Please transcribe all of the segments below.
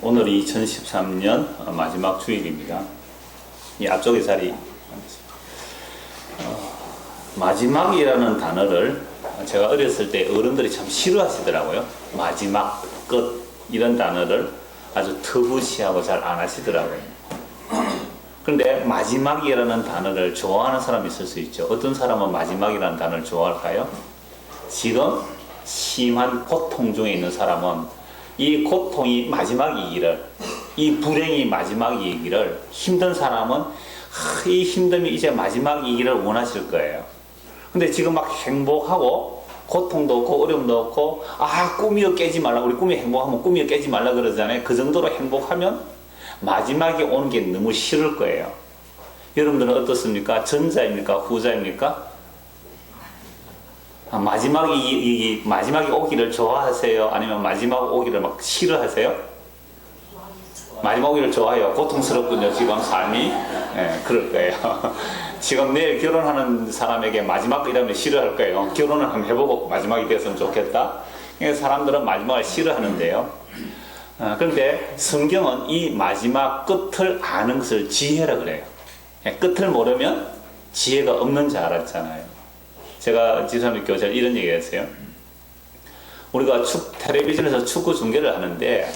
오늘이 2013년 마지막 주일입니다. 이 앞쪽에 자리 마지막이라는 단어를 제가 어렸을 때 어른들이 참 싫어하시더라고요. 마지막, 끝 이런 단어를 아주 터부시하고 잘 안 하시더라고요. 그런데 마지막이라는 단어를 좋아하는 사람이 있을 수 있죠. 어떤 사람은 마지막이라는 단어를 좋아할까요? 지금 심한 고통 중에 있는 사람은 이 고통이 마지막이기를, 이 불행이 마지막이기를, 힘든 사람은 이 힘듦이 이제 마지막이기를 원하실 거예요. 근데 지금 막 행복하고 고통도 없고 어려움도 없고 꿈이여 깨지 말라, 우리 꿈이 행복하면 꿈이여 깨지 말라 그러잖아요. 그 정도로 행복하면 마지막에 오는 게 너무 싫을 거예요. 여러분들은 어떻습니까? 전자입니까? 후자입니까? 마지막이 오기를 좋아하세요? 아니면 마지막 오기를 막 싫어하세요? 마지막 오기를 좋아해요. 고통스럽군요, 지금 삶이. 네, 그럴 거예요. 지금 내일 결혼하는 사람에게 마지막이라면 싫어할 거예요. 결혼을 한번 해보고 마지막이 됐으면 좋겠다. 사람들은 마지막을 싫어하는데요. 그런데 성경은 이 마지막 끝을 아는 것을 지혜라 그래요. 끝을 모르면 지혜가 없는 줄 알았잖아요. 제가 지사님 교사를 이런 얘기 했어요. 우리가 텔레비전에서 축구 중계를 하는데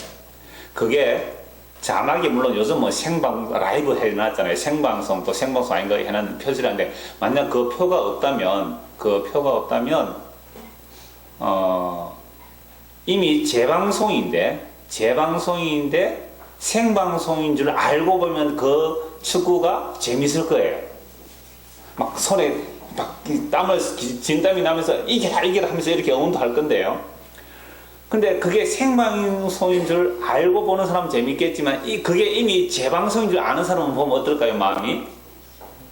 그게 자막이 물론 요즘 뭐 라이브 해놨잖아요. 생방송 또 생방송 아닌가 해놨는 표시를 하는데 만약 그 표가 없다면 이미 재방송인데 생방송인 줄 알고 보면 그 축구가 재밌을 거예요. 막 손에 막 진땀이 나면서 이겨라 하면서 이렇게 응원도 할 건데요. 근데 그게 생방송인 줄 알고 보는 사람은 재밌겠지만 그게 이미 재방송인 줄 아는 사람은 보면 어떨까요? 마음이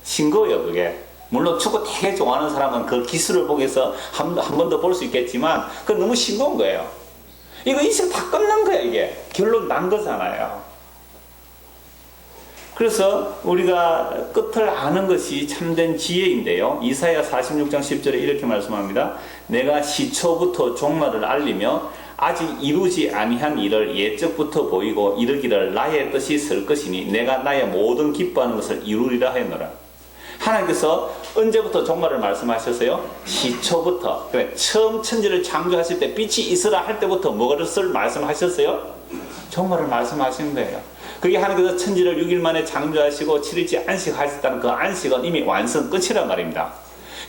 싱거워요. 그게 물론 축구 되게 좋아하는 사람은 그 기술을 보기 위해서 한 번 더 볼 수 있겠지만 그건 너무 싱거운 거예요. 이거 인생 다 끝난 거야. 이게 결론 난 거잖아요. 그래서 우리가 끝을 아는 것이 참된 지혜인데요. 이사야 46장 10절에 이렇게 말씀합니다. 내가 시초부터 종말을 알리며 아직 이루지 아니한 일을 예적부터 보이고 이르기를 나의 뜻이 설 것이니 내가 나의 모든 기뻐하는 것을 이루리라 하였노라. 하나님께서 언제부터 종말을 말씀하셨어요? 시초부터. 그래, 처음 천지를 창조하실 때 빛이 있으라 할 때부터 무엇을 말씀하셨어요? 종말을 말씀하신 거예요. 그게 하나님께서 천지를 6일 만에 창조하시고 7일째 안식하셨다는 그 안식은 이미 완성 끝이란 말입니다.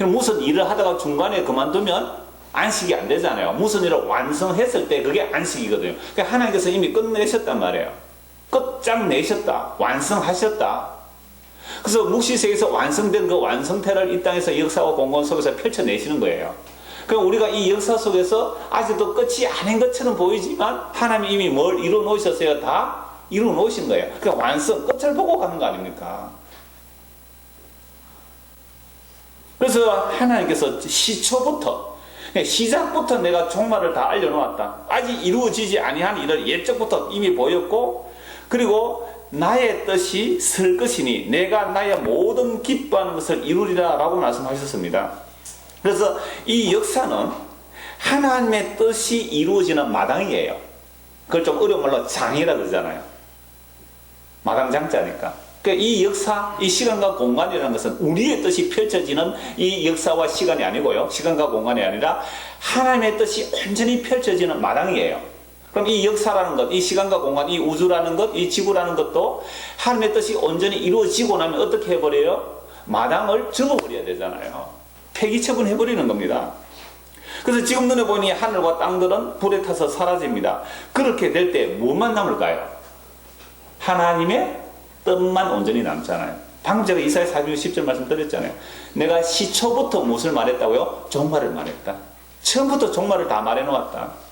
무슨 일을 하다가 중간에 그만두면 안식이 안 되잖아요. 무슨 일을 완성했을 때 그게 안식이거든요. 그러니까 하나님께서 이미 끝내셨단 말이에요. 끝장내셨다. 완성하셨다. 그래서 묵시세에서 완성된 그 완성태를 이 땅에서 역사와 공간 속에서 펼쳐내시는 거예요. 그럼 우리가 이 역사 속에서 아직도 끝이 아닌 것처럼 보이지만 하나님이 이미 뭘 이루어 놓으셨어요? 다 이루어 놓으신 거예요. 그러니까 완성, 끝을 보고 가는 거 아닙니까? 그래서 하나님께서 시작부터 내가 종말을 다 알려놓았다. 아직 이루어지지 아니한 일을 예적부터 이미 보였고, 그리고 나의 뜻이 설 것이니 내가 나의 모든 기뻐하는 것을 이루리라 라고 말씀하셨습니다. 그래서 이 역사는 하나님의 뜻이 이루어지는 마당이에요. 그걸 좀 어려운 말로 장이라 그러잖아요. 마당장자니까. 그러니까 이 역사, 이 시간과 공간이라는 것은 우리의 뜻이 펼쳐지는 이 역사와 시간이 아니고요. 시간과 공간이 아니라 하나님의 뜻이 온전히 펼쳐지는 마당이에요. 그럼 이 역사라는 것, 이 시간과 공간, 이 우주라는 것, 이 지구라는 것도 하나님의 뜻이 온전히 이루어지고 나면 어떻게 해버려요? 마당을 접어버려야 되잖아요. 폐기처분해버리는 겁니다. 그래서 지금 눈에 보니 하늘과 땅들은 불에 타서 사라집니다. 그렇게 될 때 무엇만 남을까요? 하나님의 뜻만 온전히 남잖아요. 방금 제가 이사야 46장 10절 말씀드렸잖아요. 내가 시초부터 무엇을 말했다고요? 종말을 말했다. 처음부터 종말을 다 말해놓았다.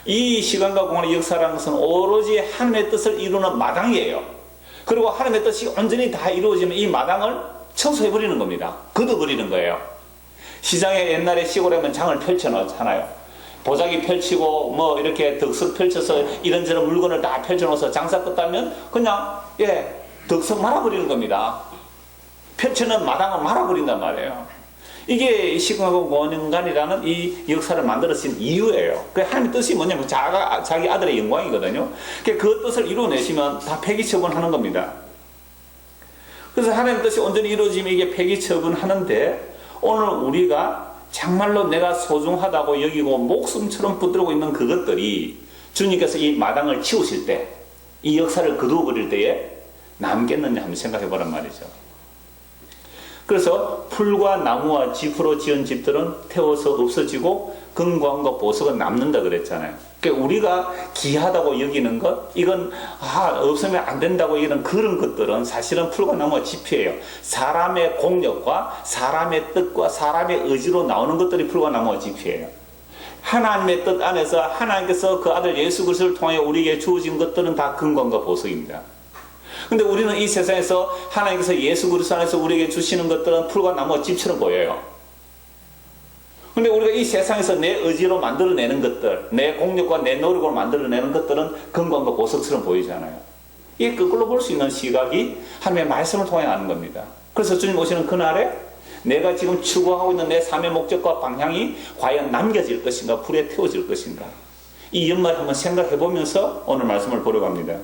이 시간과 공간의 역사라는 것은 오로지 하나님의 뜻을 이루는 마당이에요. 그리고 하나님의 뜻이 온전히 다 이루어지면 이 마당을 청소해버리는 겁니다. 걷어버리는 거예요. 시장에 옛날에 시골에 가면 장을 펼쳐놓잖아요. 보자기 펼치고 뭐 이렇게 덕석 펼쳐서 이런저런 물건을 다 펼쳐놓아서 장사 끝나면 그냥 덕석 말아버리는 겁니다. 펼쳐놓은 마당을 말아버린단 말이에요. 이게 시공하고 원인간이라는 이 역사를 만들어진 이유예요. 그 하나님의 뜻이 뭐냐면 자기 아들의 영광이거든요. 그 뜻을 이루어내시면 다 폐기 처분하는 겁니다. 그래서 하나님의 뜻이 온전히 이루어지면 이게 폐기 처분하는데, 오늘 우리가 정말로 내가 소중하다고 여기고 목숨처럼 붙들고 있는 그것들이 주님께서 이 마당을 치우실 때, 이 역사를 거두어 버릴 때에 남겠느냐 한번 생각해 보란 말이죠. 그래서 풀과 나무와 짚으로 지은 집들은 태워서 없어지고 금광과 보석은 남는다 그랬잖아요. 그러니까 우리가 귀하다고 여기는 것, 이건 없으면 안 된다고 여기는 그런 것들은 사실은 풀과 나무와 짚이에요. 사람의 공력과 사람의 뜻과 사람의 의지로 나오는 것들이 풀과 나무와 짚이에요. 하나님의 뜻 안에서 하나님께서 그 아들 예수 그리스도를 통하여 우리에게 주어진 것들은 다 금광과 보석입니다. 근데 우리는 이 세상에서 하나님께서 예수 그리스도 안에서 우리에게 주시는 것들은 풀과 나무와 짚처럼 보여요. 근데 우리가 이 세상에서 내 의지로 만들어내는 것들, 내 공력과 내 노력으로 만들어내는 것들은 금광과 보석처럼 보이잖아요. 이게 그걸로 볼 수 있는 시각이 하나님의 말씀을 통해 하는 겁니다. 그래서 주님 오시는 그날에 내가 지금 추구하고 있는 내 삶의 목적과 방향이 과연 남겨질 것인가, 불에 태워질 것인가. 이 연말 한번 생각해 보면서 오늘 말씀을 보려고 합니다.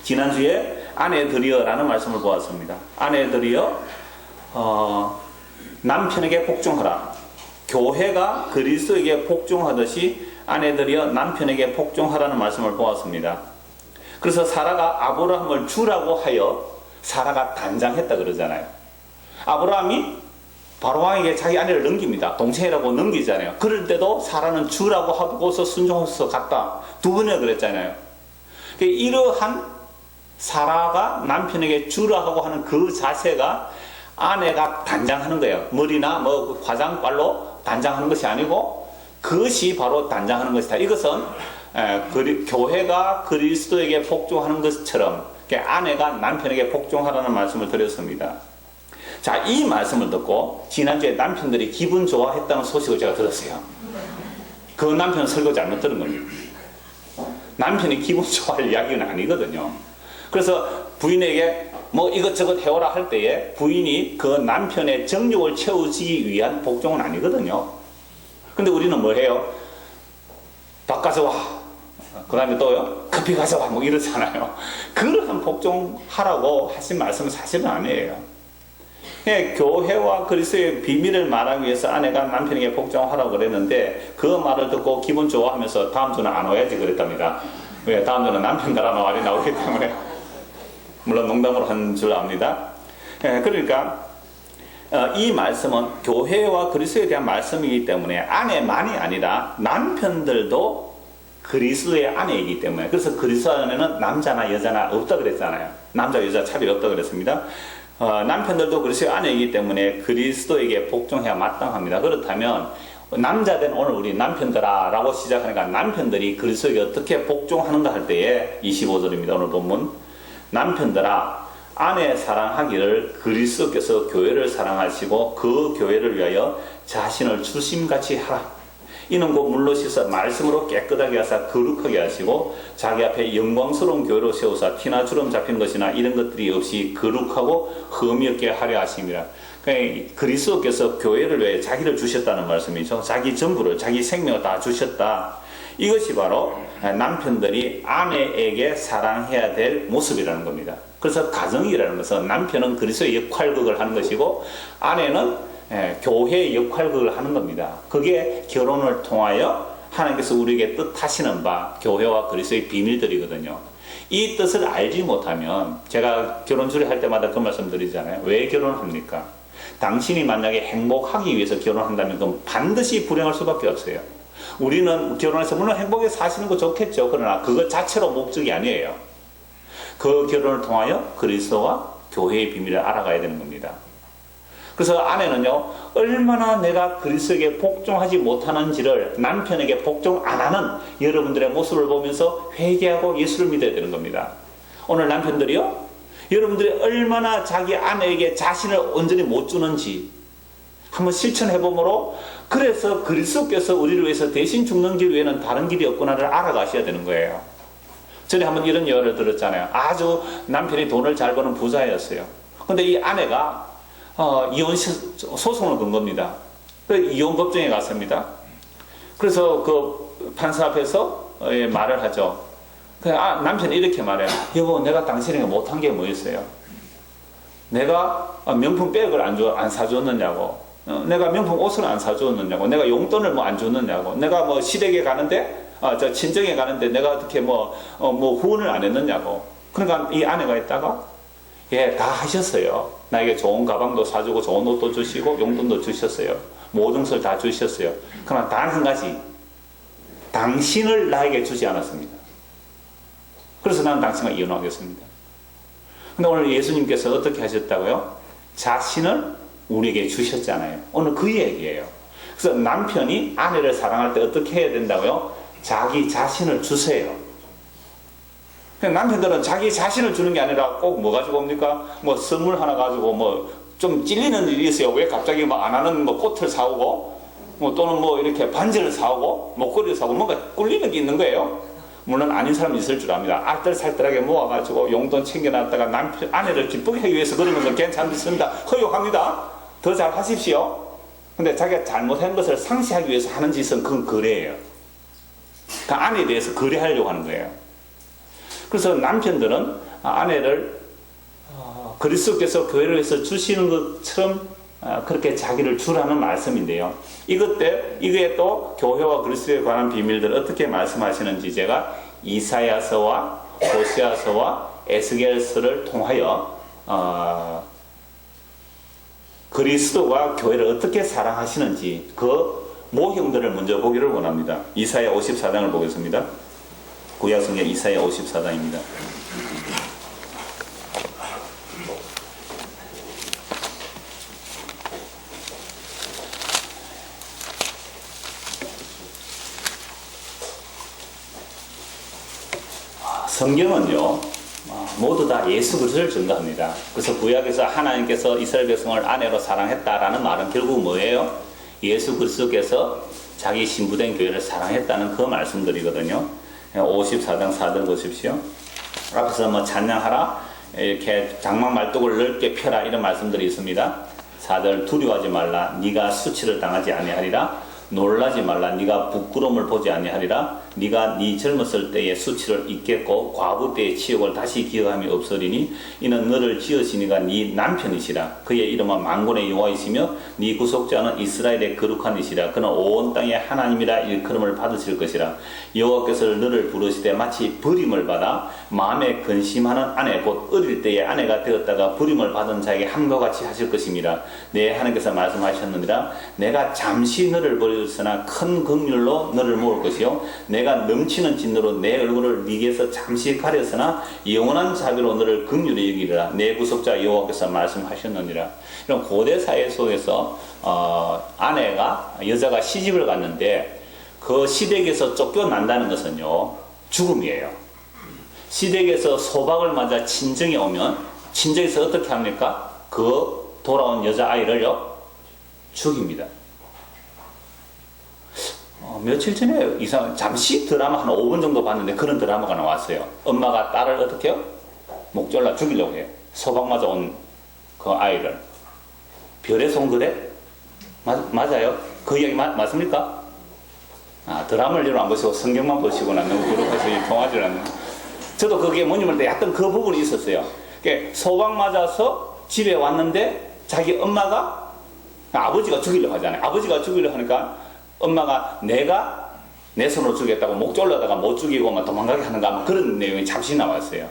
지난주에 아내들이여라는 말씀을 보았습니다. 아내들이여 남편에게 복종하라. 교회가 그리스도에게 복종하듯이 아내들이여 남편에게 복종하라는 말씀을 보았습니다. 그래서 사라가 아브라함을 주라고 하여 사라가 단장했다 그러잖아요. 아브라함이 바로왕에게 자기 아내를 넘깁니다. 동생이라고 넘기잖아요. 그럴 때도 사라는 주라고 하고서 순종해서 갔다. 두 번이나 그랬잖아요. 이러한 사라가 남편에게 주라고 하는 그 자세가 아내가 단장하는 거예요. 머리나 화장빨로 단장하는 것이 아니고 그것이 바로 단장하는 것이다. 이것은 교회가 그리스도에게 복종하는 것처럼 아내가 남편에게 복종하라는 말씀을 드렸습니다. 자, 이 말씀을 듣고 지난주에 남편들이 기분 좋아했다는 소식을 제가 들었어요. 그 남편은 설교 잘못 들은 겁니다. 남편이 기분 좋아할 이야기는 아니거든요. 그래서 부인에게 이것저것 해오라 할 때에 부인이 그 남편의 정욕을 채우기 위한 복종은 아니거든요. 근데 우리는 뭐 해요? 밥 가져와. 그 다음에 또요? 커피 가져와. 이러잖아요. 그러한 복종하라고 하신 말씀은 사실은 아니에요. 교회와 그리스도의 비밀을 말하기 위해서 아내가 남편에게 복종하라고 그랬는데 그 말을 듣고 기분 좋아하면서 다음 주는 안 와야지 그랬답니다. 왜? 다음 주는 남편 나라는 말이 나오기 때문에. 물론 농담으로 한 줄 압니다. 그러니까 이 말씀은 교회와 그리스도에 대한 말씀이기 때문에 아내만이 아니라 남편들도 그리스도의 아내이기 때문에, 그래서 그리스도 안에는 남자나 여자나 없다 그랬잖아요. 남자 여자 차별이 없다 그랬습니다. 남편들도 그리스도의 아내이기 때문에 그리스도에게 복종해야 마땅합니다. 그렇다면 남자된 오늘 우리 남편들아 라고 시작하니까 남편들이 그리스도에게 어떻게 복종하는가 할 때에 25절입니다. 오늘 본문. 남편들아 아내 사랑하기를 그리스도께서 교회를 사랑하시고 그 교회를 위하여 자신을 주심같이 하라. 이는 곧 물로 씻어 말씀으로 깨끗하게 하사 거룩하게 하시고 자기 앞에 영광스러운 교회로 세우사 티나 주름 잡힌 것이나 이런 것들이 없이 거룩하고 흠이 없게 하려 하심이라. 그러니까 그리스도께서 교회를 위해 자기를 주셨다는 말씀이죠. 자기 전부를, 자기 생명을 다 주셨다. 이것이 바로 남편들이 아내에게 사랑해야 될 모습이라는 겁니다. 그래서 가정이라는 것은 남편은 그리스도의 역할극을 하는 것이고 아내는 교회의 역할극을 하는 겁니다. 그게 결혼을 통하여 하나님께서 우리에게 뜻하시는 바 교회와 그리스도의 비밀들이거든요. 이 뜻을 알지 못하면 제가 결혼 주례할 때마다 그 말씀 드리잖아요. 왜 결혼합니까? 당신이 만약에 행복하기 위해서 결혼한다면 그럼 반드시 불행할 수밖에 없어요. 우리는 결혼해서 물론 행복하게 사시는 거 좋겠죠. 그러나 그것 자체로 목적이 아니에요. 그 결혼을 통하여 그리스도와 교회의 비밀을 알아가야 되는 겁니다. 그래서 아내는요, 얼마나 내가 그리스도에게 복종하지 못하는지를 남편에게 복종 안 하는 여러분들의 모습을 보면서 회개하고 예수를 믿어야 되는 겁니다. 오늘 남편들이요, 여러분들이 얼마나 자기 아내에게 자신을 온전히 못 주는지 한번 실천해보므로, 그래서 그리스도께서 우리를 위해서 대신 죽는 길 외에는 다른 길이 없구나를 알아가셔야 되는 거예요. 전에 한번 이런 예를 들었잖아요. 아주 남편이 돈을 잘 버는 부자였어요. 근데 이 아내가 이혼 소송을 건 겁니다. 이혼 법정에 갔습니다. 그래서 그 판사 앞에서 말을 하죠. 남편이 이렇게 말해요. 여보, 내가 당신에게 못한 게 뭐였어요? 내가 명품 백을 안 사줬느냐고. 내가 명품 옷을 안 사줬느냐고. 내가 용돈을 뭐 안 줬느냐고. 내가 뭐 시댁에 가는데, 저 친정에 가는데 내가 어떻게 뭐 후원을 안 했느냐고. 그러니까 이 아내가 있다가, 예, 다 하셨어요. 나에게 좋은 가방도 사주고 좋은 옷도 주시고 용돈도 주셨어요. 모든 것을 다 주셨어요. 그러나 단 한 가지, 당신을 나에게 주지 않았습니다. 그래서 나는 당신과 이혼하겠습니다. 근데 오늘 예수님께서 어떻게 하셨다고요? 자신을 우리에게 주셨잖아요. 오늘 그 얘기예요. 그래서 남편이 아내를 사랑할 때 어떻게 해야 된다고요? 자기 자신을 주세요. 남편들은 자기 자신을 주는 게 아니라 꼭 뭐 가지고 옵니까? 뭐 선물 하나 가지고 뭐 좀 찔리는 일이 있어요. 왜 갑자기 뭐 안 하는 뭐 꽃을 사오고 뭐 또는 뭐 이렇게 반지를 사오고 목걸이를 사오고 뭔가 꿀리는 게 있는 거예요. 물론 아닌 사람이 있을 줄 압니다. 알뜰살뜰하게 모아가지고 용돈 챙겨놨다가 아내를 기쁘게 하기 위해서 그러는 건 괜찮습니다. 허용합니다. 더 잘 하십시오. 근데 자기가 잘못한 것을 상쇄하기 위해서 하는 짓은 그건 거래예요. 그 아내에 대해서 거래하려고 하는 거예요. 그래서 남편들은 아내를 그리스도께서 교회를 위해서 주시는 것처럼 그렇게 자기를 주라는 말씀인데요. 이거에 또 교회와 그리스도에 관한 비밀들을 어떻게 말씀하시는지 제가 이사야서와 호세아서와 에스겔서를 통하여 그리스도가 교회를 어떻게 사랑하시는지 그 모형들을 먼저 보기를 원합니다. 이사야 54장을 보겠습니다. 구약성경 이사야 54장입니다. 성경은요 모두 다 예수 그리스도를 증거합니다. 그래서 구약에서 하나님께서 이스라엘 백성을 아내로 사랑했다라는 말은 결국 뭐예요? 예수 그리스도께서 자기 신부된 교회를 사랑했다는 그 말씀들이거든요. 54장 4절 보십시오. 앞에서 뭐 찬양하라, 이렇게 장막 말뚝을 넓게 펴라 이런 말씀들이 있습니다. 4절 두려워하지 말라, 네가 수치를 당하지 아니하리라. 놀라지 말라, 네가 부끄러움을 보지 아니하리라. 네가 네 젊었을 때의 수치를 잊겠고 과부 때의 치욕을 다시 기억함이 없으리니 이는 너를 지으시니가 네 남편이시라. 그의 이름은 만군의 여호와이시며 네 구속자는 이스라엘의 거룩한 이시라. 그는 온 땅의 하나님이라 일컬음을 받으실 것이라. 여호와께서 너를 부르시되 마치 버림을 받아 마음에 근심하는 아내 곧 어릴 때의 아내가 되었다가 버림을 받은 자에게 함과 같이 하실 것임이라. 내 하나님께서 말씀하셨느니라. 내가 잠시 너를 버렸으나 큰 긍휼로 너를 모을 것이요 내가 넘치는 진노로 내 얼굴을 네게서 잠시 가렸으나 영원한 자비로 너를 긍휼히 여기리라. 내 구속자 여호와께서 말씀하셨느니라. 이런 고대 사회 속에서 여자가 시집을 갔는데 그 시댁에서 쫓겨난다는 것은요 죽음이에요. 시댁에서 소박을 맞아 친정에 오면 친정에서 어떻게 합니까? 그 돌아온 여자아이를요 죽입니다. 며칠 전에 잠시 드라마 한 5분 정도 봤는데 그런 드라마가 나왔어요. 엄마가 딸을 어떻게 해요? 목 졸라 죽이려고 해요. 소박 맞아 온 그 아이를. 별의 손그래? 맞아요? 그 이야기 맞습니까? 드라마를 일로 안 보시고 성경만 보시고나 너무 부족해서 통하지 않는. 저도 그게 뭔지 모르는데 약간 그 부분이 있었어요. 그러니까 소박 맞아서 집에 왔는데 자기 엄마가 아버지가 죽이려고 하잖아요. 아버지가 죽이려고 하니까 엄마가 내가 내 손으로 죽였다고 목 졸라다가 못 죽이고 막 도망가게 하는가 그런 내용이 잠시 나왔어요.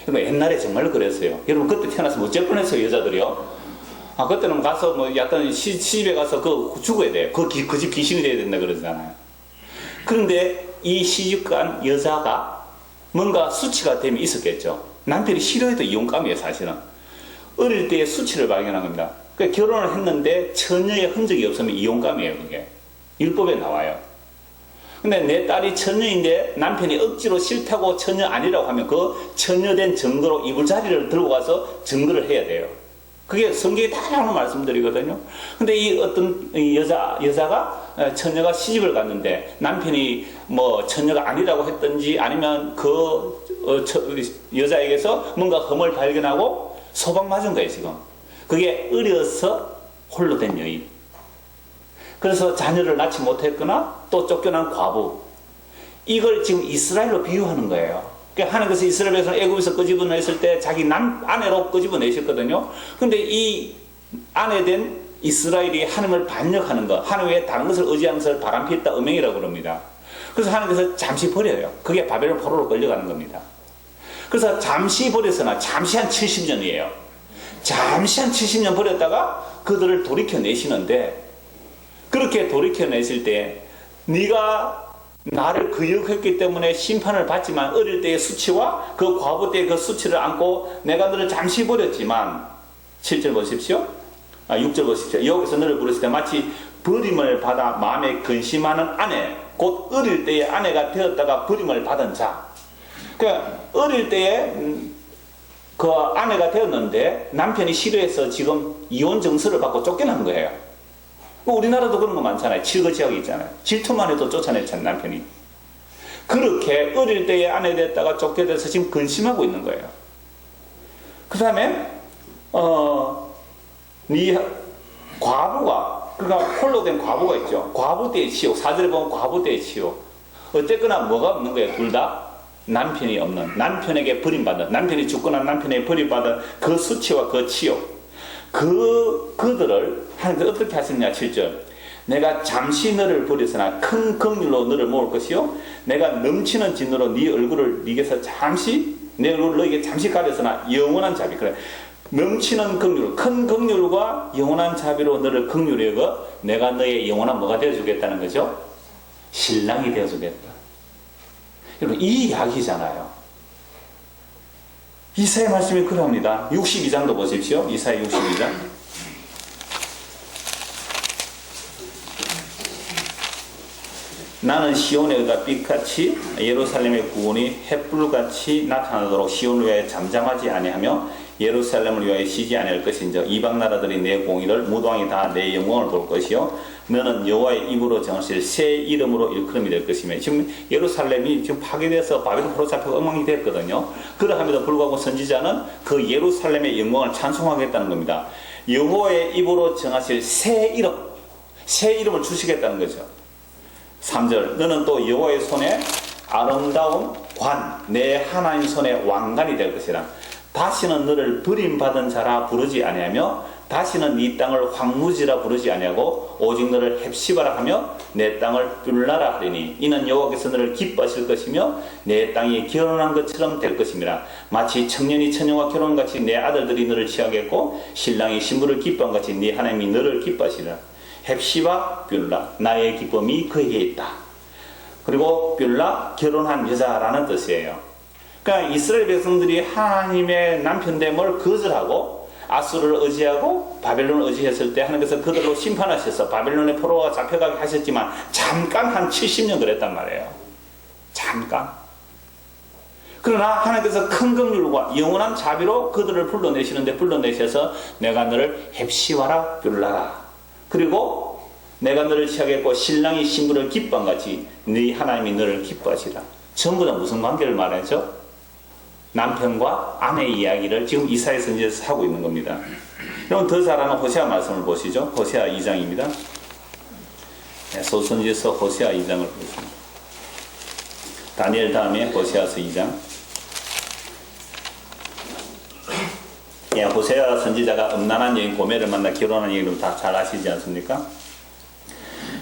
그러니까 옛날에 정말로 그랬어요. 여러분 그때 태어나서 어쩔 뻔했어요 여자들이요. 그때는 가서 뭐 약간 시집에 가서 죽어야 돼요. 그 집 귀신이 돼야 된다 그러잖아요. 그런데 이 시집간 여자가 뭔가 수치가 됨이 있었겠죠. 남편이 싫어해도 이혼감이에요 사실은. 어릴 때에 수치를 발견한 겁니다. 그러니까 결혼을 했는데 처녀의 흔적이 없으면 이혼감이에요 그게. 율법에 나와요. 근데 내 딸이 처녀인데 남편이 억지로 싫다고 처녀 아니라고 하면 그 처녀된 증거로 이불자리를 들고 가서 증거를 해야 돼요. 그게 성경에 다 나오는 말씀들이거든요. 근데 이 어떤 여자가 처녀가 시집을 갔는데 남편이 뭐 처녀가 아니라고 했든지 아니면 여자에게서 뭔가 흠을 발견하고 소박 맞은 거예요 지금. 그게 어려서 홀로 된 여인. 그래서 자녀를 낳지 못했거나 또 쫓겨난 과부. 이걸 지금 이스라엘로 비유하는 거예요. 그러니까 하나님께서 이스라엘 백성을 애굽에서 끄집어냈을 때 자기 아내로 끄집어내셨거든요. 근데 이 아내 된 이스라엘이 하나님을 반역하는 것, 하나님 외에 다른 것을 의지하는 것을 바람피했다 음행이라고 그럽니다. 그래서 하나님께서 잠시 버려요. 그게 바벨론 포로로 끌려가는 겁니다. 그래서 잠시 버려서나 잠시 한 70년이에요. 잠시 한 70년 버렸다가 그들을 돌이켜내시는데, 그렇게 돌이켜내실 때 네가 나를 거역했기 때문에 심판을 받지만 어릴 때의 수치와 그 과부 때의 그 수치를 안고 내가 너를 잠시 버렸지만 7절 보십시오. 6절 보십시오. 여기서 너를 부르실 때 마치 버림을 받아 마음에 근심하는 아내, 곧 어릴 때의 아내가 되었다가 버림을 받은 자. 그러니까 어릴 때에 그 아내가 되었는데 남편이 싫어해서 지금 이혼 정서를 받고 쫓겨난 거예요. 우리나라도 그런 거 많잖아요. 질거지하고 있잖아요. 질투만 해도 쫓아냈잖아요, 남편이. 그렇게 어릴 때에 아내 됐다가 쫓겨돼서 지금 근심하고 있는 거예요. 그 다음에 네 과부가, 그러니까 홀로 된 과부가 있죠. 과부 때의 치욕, 4절에 보면 과부 때의 치욕. 어쨌거나 뭐가 없는 거예요, 둘 다? 남편이 없는, 남편에게 버림받은, 남편이 죽거나 남편에게 버림받은 그 수치와 그 치욕. 그들을 하나님께서 어떻게 하시느냐. 7절. 내가 잠시 너를 버렸으나 큰 긍휼로 너를 모을 것이요 내가 넘치는 진노로 네 얼굴을 네게서 잠시, 내 얼굴을 너에게 잠시 가렸으나 영원한 자비. 그래, 넘치는 긍휼, 큰 긍휼과 영원한 자비로 너를 긍휼히 여겨 내가 너의 영원한 뭐가 되어주겠다는 거죠? 신랑이 되어주겠다. 여러분, 이 이야기잖아요. 이사야 말씀이 그러합니다. 62장도 보십시오. 이사야 62장. 나는 시온의 의가 빛같이 예루살렘의 구원이 햇불같이 나타나도록 시온을 위하여 잠잠하지 아니하며 예루살렘을 위하여 쉬지 아니할 것인즉 이방 나라들이 내 공의를 무도왕이 다 내 영광을 볼 것이요 너는 여호와의 입으로 정하실 새 이름으로 일컬음이 될 것이며, 지금 예루살렘이 지금 파괴돼서 바벨론 포로 잡혀서 엉망이 됐거든요. 그러함에도 불구하고 선지자는 그 예루살렘의 영광을 찬송하겠다는 겁니다. 여호와의 입으로 정하실 새 이름, 새 이름을 주시겠다는 거죠. 3절. 너는 또 여호와의 손에 아름다운 관, 내 하나님 손에 왕관이 될 것이라. 다시는 너를 버림받은 자라 부르지 아니하며 다시는 네 땅을 황무지라 부르지 아니하고 오직 너를 헵시바라 하며 내 땅을 뷸라라 하리니 이는 여호와께서 너를 기뻐하실 것이며 내 땅이 결혼한 것처럼 될 것임이라. 마치 청년이 처녀와 결혼같이 내 아들들이 너를 취하겠고 신랑이 신부를 기뻐한 같이 네 하나님이 너를 기뻐하시리라. 헵시바 뷸라, 나의 기쁨이 그에게 있다. 그리고 뷸라, 결혼한 여자라는 뜻이에요. 그러니까 이스라엘 백성들이 하나님의 남편됨을 거절하고 아수르를 의지하고 바벨론을 의지했을 때 하나님께서 그들로 심판하셔서 바벨론의 포로가 잡혀가게 하셨지만 잠깐 한 70년 그랬단 말이에요. 잠깐. 그러나 하나님께서 큰 긍휼과 영원한 자비로 그들을 불러내시는데 불러내셔서 내가 너를 헵시와라 뷸라라. 그리고 내가 너를 취하겠고 신랑이 신부를 기뻐한 같이 네 하나님이 너를 기뻐하시라. 전부 다 무슨 관계를 말하죠? 남편과 아내의 이야기를 지금 이사야 선지자에서 하고 있는 겁니다. 여러분, 더 잘하는 호세아 말씀을 보시죠. 호세아 2장입니다. 소선지에서 호세아 2장을 보십니다. 다니엘 다음에 호세아서 2장. 호세아 선지자가 음란한 여인 고멜을 만나 결혼한 얘기를 다 잘 아시지 않습니까?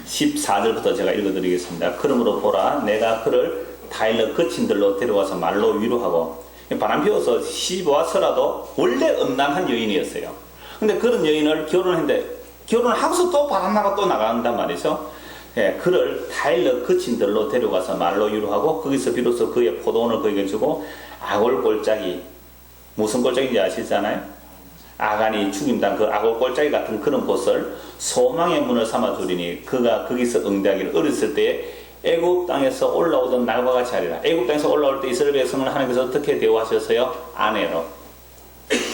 14절부터 제가 읽어드리겠습니다. 그러므로 보라, 내가 그를 타일러 거친들로 데려와서 말로 위로하고, 바람 피워서 시보아서라도 원래 음란한 여인이었어요. 근데 그런 여인을 결혼했는데 결혼하고서 또 바람나가 또 나간단 말이죠. 그를 타일러 거친들로 데려가서 말로 위로하고 거기서 비로소 그의 포도원을 그에게 주고 아골 골짜기, 무슨 골짜기인지 아시잖아요? 아간이 죽임당 그 아골 골짜기 같은 그런 곳을 소망의 문을 삼아 주리니 그가 거기서 응대하기를 어렸을 때에 애굽 땅에서 올라오던 날과 같이 하리라. 애굽 땅에서 올라올 때 이스라엘 백성을 하나님께서 어떻게 대우하셨어요? 아내로.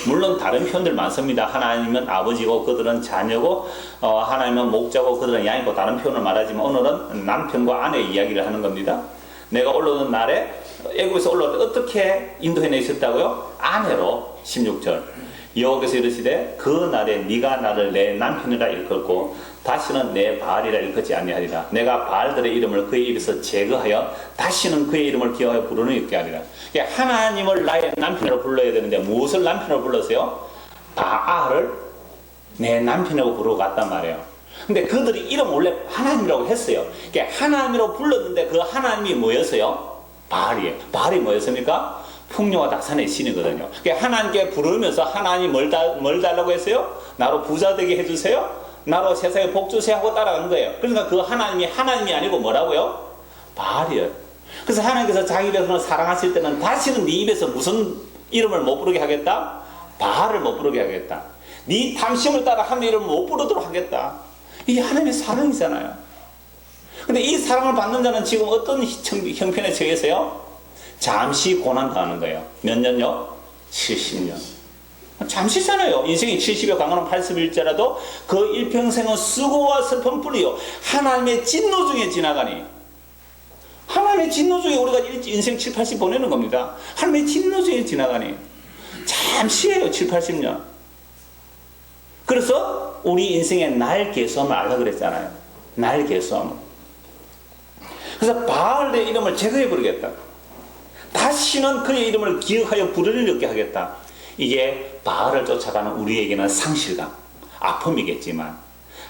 물론 다른 표현들 많습니다. 하나님은 아버지고 그들은 자녀고 하나님은 목자고 그들은 양이고 다른 표현을 말하지만 오늘은 남편과 아내의 이야기를 하는 겁니다. 내가 올라오는 날에 애굽에서 올라올 때 어떻게 인도해내셨다고요? 아내로. 16절. 여호와께서 이르시되 그 날에 네가 나를 내 남편이라 일컫고 다시는 내 바알이라 일컫지 아니하리라. 내가 바알들의 이름을 그의 입에서 제거하여 다시는 그의 이름을 기억하여 부르는 있게 하리라. 그러니까 하나님을 나의 남편으로 불러야 되는데 무엇을 남편으로 불렀어요? 바알을 내 남편으로 부르고 갔단 말이에요. 근데 그들이 이름 원래 하나님이라고 했어요. 그러니까 하나님으로 불렀는데 그 하나님이 뭐였어요? 바알이에요. 바알이 뭐였습니까? 풍요와 다산의 신이거든요. 그러니까 하나님께 부르면서 하나님 뭘 달라고 했어요? 나로 부자 되게 해주세요. 나로 세상에 복 주세요 하고 따라가는 거예요. 그러니까 그 하나님이 아니고 뭐라고요? 바알이에요. 그래서 하나님께서 자기 백성을 사랑하실 때는 다시는 네 입에서 무슨 이름을 못 부르게 하겠다? 바알을 못 부르게 하겠다. 네 탐심을 따라 하나님의 이름을 못 부르도록 하겠다. 이게 하나님의 사랑이잖아요. 근데 이 사랑을 받는 자는 지금 어떤 형편에 처해서요? 잠시 고난당하는 거예요. 몇 년요? 70년. 잠시잖아요. 인생이 70여 강건한 80일째라도 그 일평생은 수고와 슬픔뿐이요. 하나님의 진노 중에 지나가니. 하나님의 진노 중에 우리가 인생 7, 80 보내는 겁니다. 하나님의 진노 중에 지나가니. 잠시예요. 7, 80년. 그래서 우리 인생의 날 개수함을 알라 그랬잖아요. 날 개수함. 그래서 바알의 이름을 제거해 버리겠다. 다시는 그의 이름을 기억하여 부르는 없게 하겠다. 이게 바알을 쫓아가는 우리에게는 상실감, 아픔이겠지만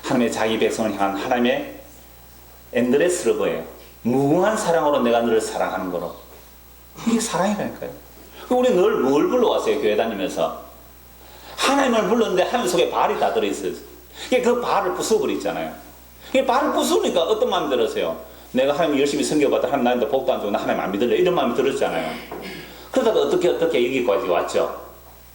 하나님의 자기 백성을 향한 하나님의 엔드레스 러브예요. 무궁한 사랑으로 내가 너를 사랑하는 거로. 이게 사랑이라니까요. 우리 늘 뭘 불러왔어요? 교회 다니면서 하나님을 불렀는데 하나님 속에 바알이 다 들어있어요. 그 바알을 부숴버리잖아요. 바알을 부수니까 어떤 마음이 들었어요? 내가 하나님 열심히 섬겨봤다 하나님 나한테 복도 안 주고 나 하나님 안 믿을래 이런 마음이 들었잖아요. 그러다가 어떻게 여기까지 왔죠.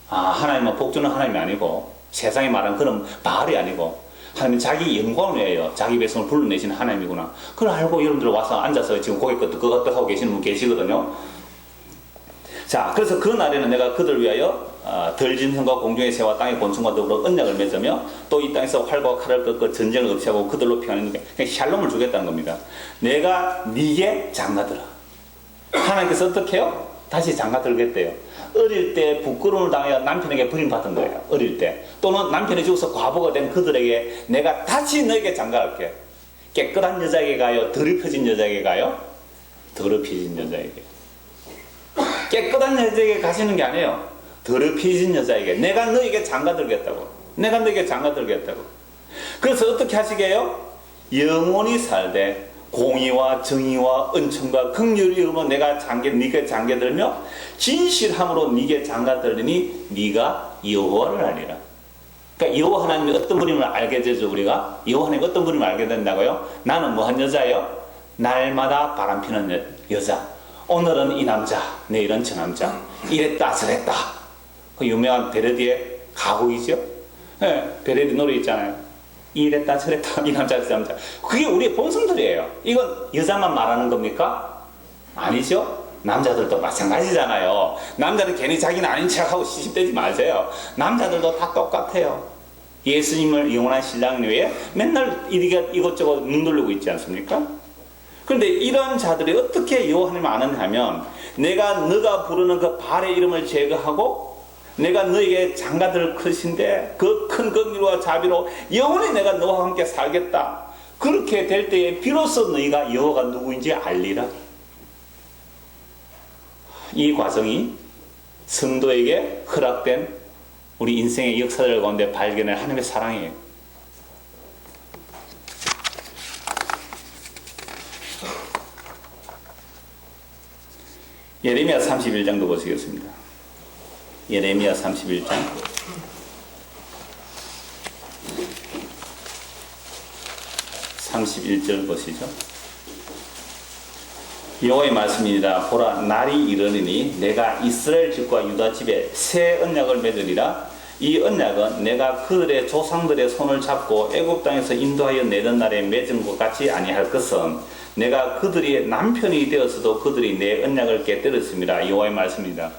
하나님은 복 주는 하나님이 아니고 세상에 말하는 그런 바알이 아니고 하나님 자기 영광을 위하여 자기 백성을 불러내시는 하나님이구나. 그걸 알고 여러분들 와서 앉아서 지금 고개 끄덕끄덕 하고 계시는 분 계시거든요. 자, 그래서 그 날에는 내가 그들을 위하여 들짐승과 공중의 새와 땅의 곤충과 더불어 언약을 맺으며 또 이 땅에서 활과 칼을 꺾어 전쟁을 없애하고 그들로 평안을 누게 샬롬을 주겠다는 겁니다. 내가 네게 장가들어. 하나님께서 어떻게 해요? 다시 장가들겠대요. 어릴 때 부끄러움을 당하여 남편에게 버림받은 거예요. 어릴 때. 또는 남편이 죽어서 과부가 된 그들에게 내가 다시 너에게 장가갈게. 깨끗한 여자에게 가요? 더럽혀진 여자에게 가요? 더럽혀진 여자에게. 깨끗한 여자에게 가시는 게 아니에요. 더럽혀진 여자에게 내가 너에게 장가들겠다고. 내가 너에게 장가들겠다고. 그래서 어떻게 하시게요? 영원히 살되 공의와 정의와 은총과 긍휼을 이루며 내가 네게 장가들며 진실함으로 네게 장가들리니 네가 여호와를 알리라. 그러니까 여호와 하나님이 어떤 분임을 알게 되죠. 우리가 여호와 하나님이 어떤 분임을 알게 된다고요? 나는 뭐한 여자예요? 날마다 바람피는 여자. 오늘은 이 남자, 내일은 저 남자. 이랬다 저랬다. 그 유명한 베르디의 가곡이죠. 네, 베르디 노래 있잖아요. 이랬다 저랬다 이 남자 저 남자. 그게 우리의 본성들이에요. 이건 여자만 말하는 겁니까? 아니죠. 남자들도 마찬가지잖아요. 남자는 괜히 자기는 아닌 척하고 시집대지 마세요. 남자들도 다 똑같아요. 예수님을 영원한 신랑 외에 맨날 이것저것 눈 돌리고 있지 않습니까? 그런데 이런 자들이 어떻게 여호와 하나님을 아느냐 하면 내가 너가 부르는 그 바알의 이름을 제거하고 내가 너에게 장가들 것인데 그 큰 긍휼과 자비로 영원히 내가 너와 함께 살겠다. 그렇게 될 때에 비로소 너희가 여호와가 누구인지 알리라. 이 과정이 성도에게 허락된 우리 인생의 역사들 가운데 발견할 하나님의 사랑이에요. 예레미야 31장도 보시겠습니다. 예레미야 31장 31절 보시죠. 여호와의 말씀이니라. 보라, 날이 이르리니 내가 이스라엘 집과 유다 집에 새 언약을 맺으리라. 이 언약은 내가 그들의 조상들의 손을 잡고 애굽 땅에서 인도하여 내던 날에 맺은 것 같이 아니할 것은 내가 그들이 남편이 되었어도 그들이 내 언약을 깨뜨렸습니다. 여호와의 말씀입니다.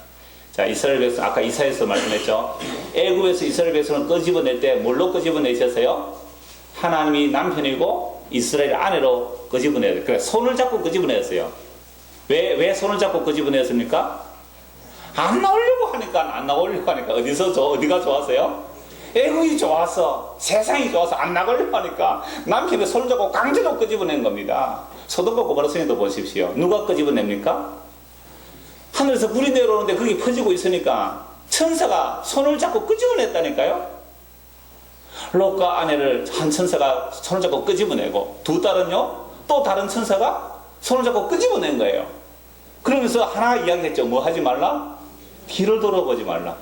자, 이스라엘 백성, 아까 이사야에서 말씀했죠. 애굽에서 이스라엘 백성을 끄집어낼 때 뭘로 끄집어내셨어요? 하나님이 남편이고 이스라엘 아내로 끄집어내요. 그러니까 손을 잡고 끄집어냈어요. 왜 손을 잡고 끄집어냈습니까? 안 나오려고 하니까 안 나가려고 하니까 어디가 좋았어요? 애국이 좋아서, 세상이 좋아서 안 나가려고 하니까 남편이 손을 잡고 강제로 끄집어낸 겁니다. 소돔과 고모라 성에도 보십시오. 누가 끄집어냅니까? 하늘에서 불이 내려오는데 그게 퍼지고 있으니까 천사가 손을 잡고 끄집어냈다니까요. 롯과 아내를 한 천사가 손을 잡고 끄집어내고, 두 딸은요 또 다른 천사가 손을 잡고 끄집어낸 거예요. 그러면서 하나 이야기했죠. 뭐 하지 말라? 뒤를 돌아보지 말라.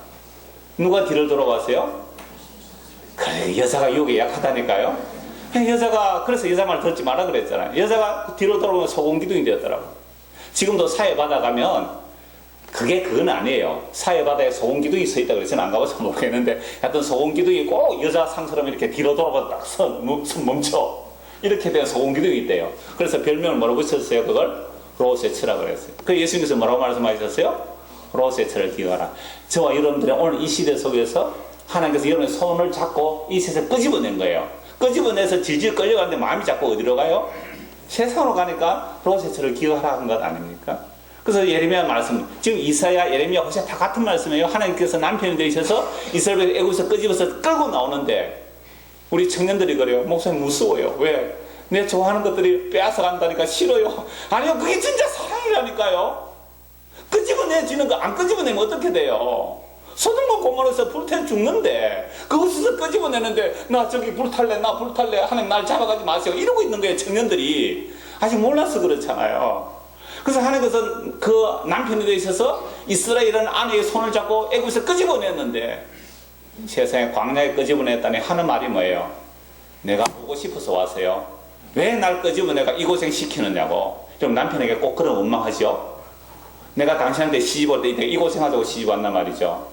누가 뒤를 돌아봤어요? 그래, 여자가 유혹에 약하다니까요. 그래서 여자 말 듣지 마라 그랬잖아요. 여자가 뒤로 돌아보면 소금기둥이 되었더라고. 지금도 사회바다 가면 그건 아니에요. 사회바다에 소금기둥이 서 있다고 그래서 안 가봐서 모르겠는데, 하여튼 소금기둥이 꼭 여자 상처럼 이렇게 뒤로 돌아봐 딱 멈춰. 이렇게 된 소금기둥이 있대요. 그래서 별명을 뭐라고 붙였어요? 그걸 로세츠라고 그랬어요. 그 예수님께서 뭐라고 말씀하셨어요? 로세츠를 기억하라. 저와 여러분들은 오늘 이 시대 속에서 하나님께서 여러분의 손을 잡고 이 세상에 끄집어낸 거예요. 끄집어내서 질질 끌려가는데 마음이 자꾸 어디로 가요? 세상으로 가니까 로세츠를 기억하라 한 것 아닙니까? 그래서 예레미야 말씀, 지금 이사야, 예레미야, 호세아 다 같은 말씀이에요. 하나님께서 남편이 되셔서 이스라엘 애국에서 끄집어서 끌고 나오는데, 우리 청년들이 그래요. 목사님 무서워요. 왜? 내 좋아하는 것들이 빼앗아 간다니까 싫어요. 아니요, 그게 진짜 사랑이라니까요. 끄집어내지는 거 안 끄집어내면 어떻게 돼요? 소돔과 고모라에서 불태워 죽는데, 그것에서 끄집어내는데, 나 저기 불탈래, 하나님 날 잡아가지 마세요, 이러고 있는 거예요. 청년들이 아직 몰라서 그렇잖아요. 그래서 하나님께서 그 남편이 되어 있어서 이스라엘은 아내의 손을 잡고 애굽에서 끄집어냈는데, 세상에 광야에 끄집어냈다니 하는 말이 뭐예요? 내가 보고 싶어서 왔어요. 왜 날 끄집어내가 이 고생 시키느냐고. 그럼 남편에게 꼭 그런 원망하죠. 내가 당신한테 시집 올 때 이 고생하자고 시집 왔단 말이죠.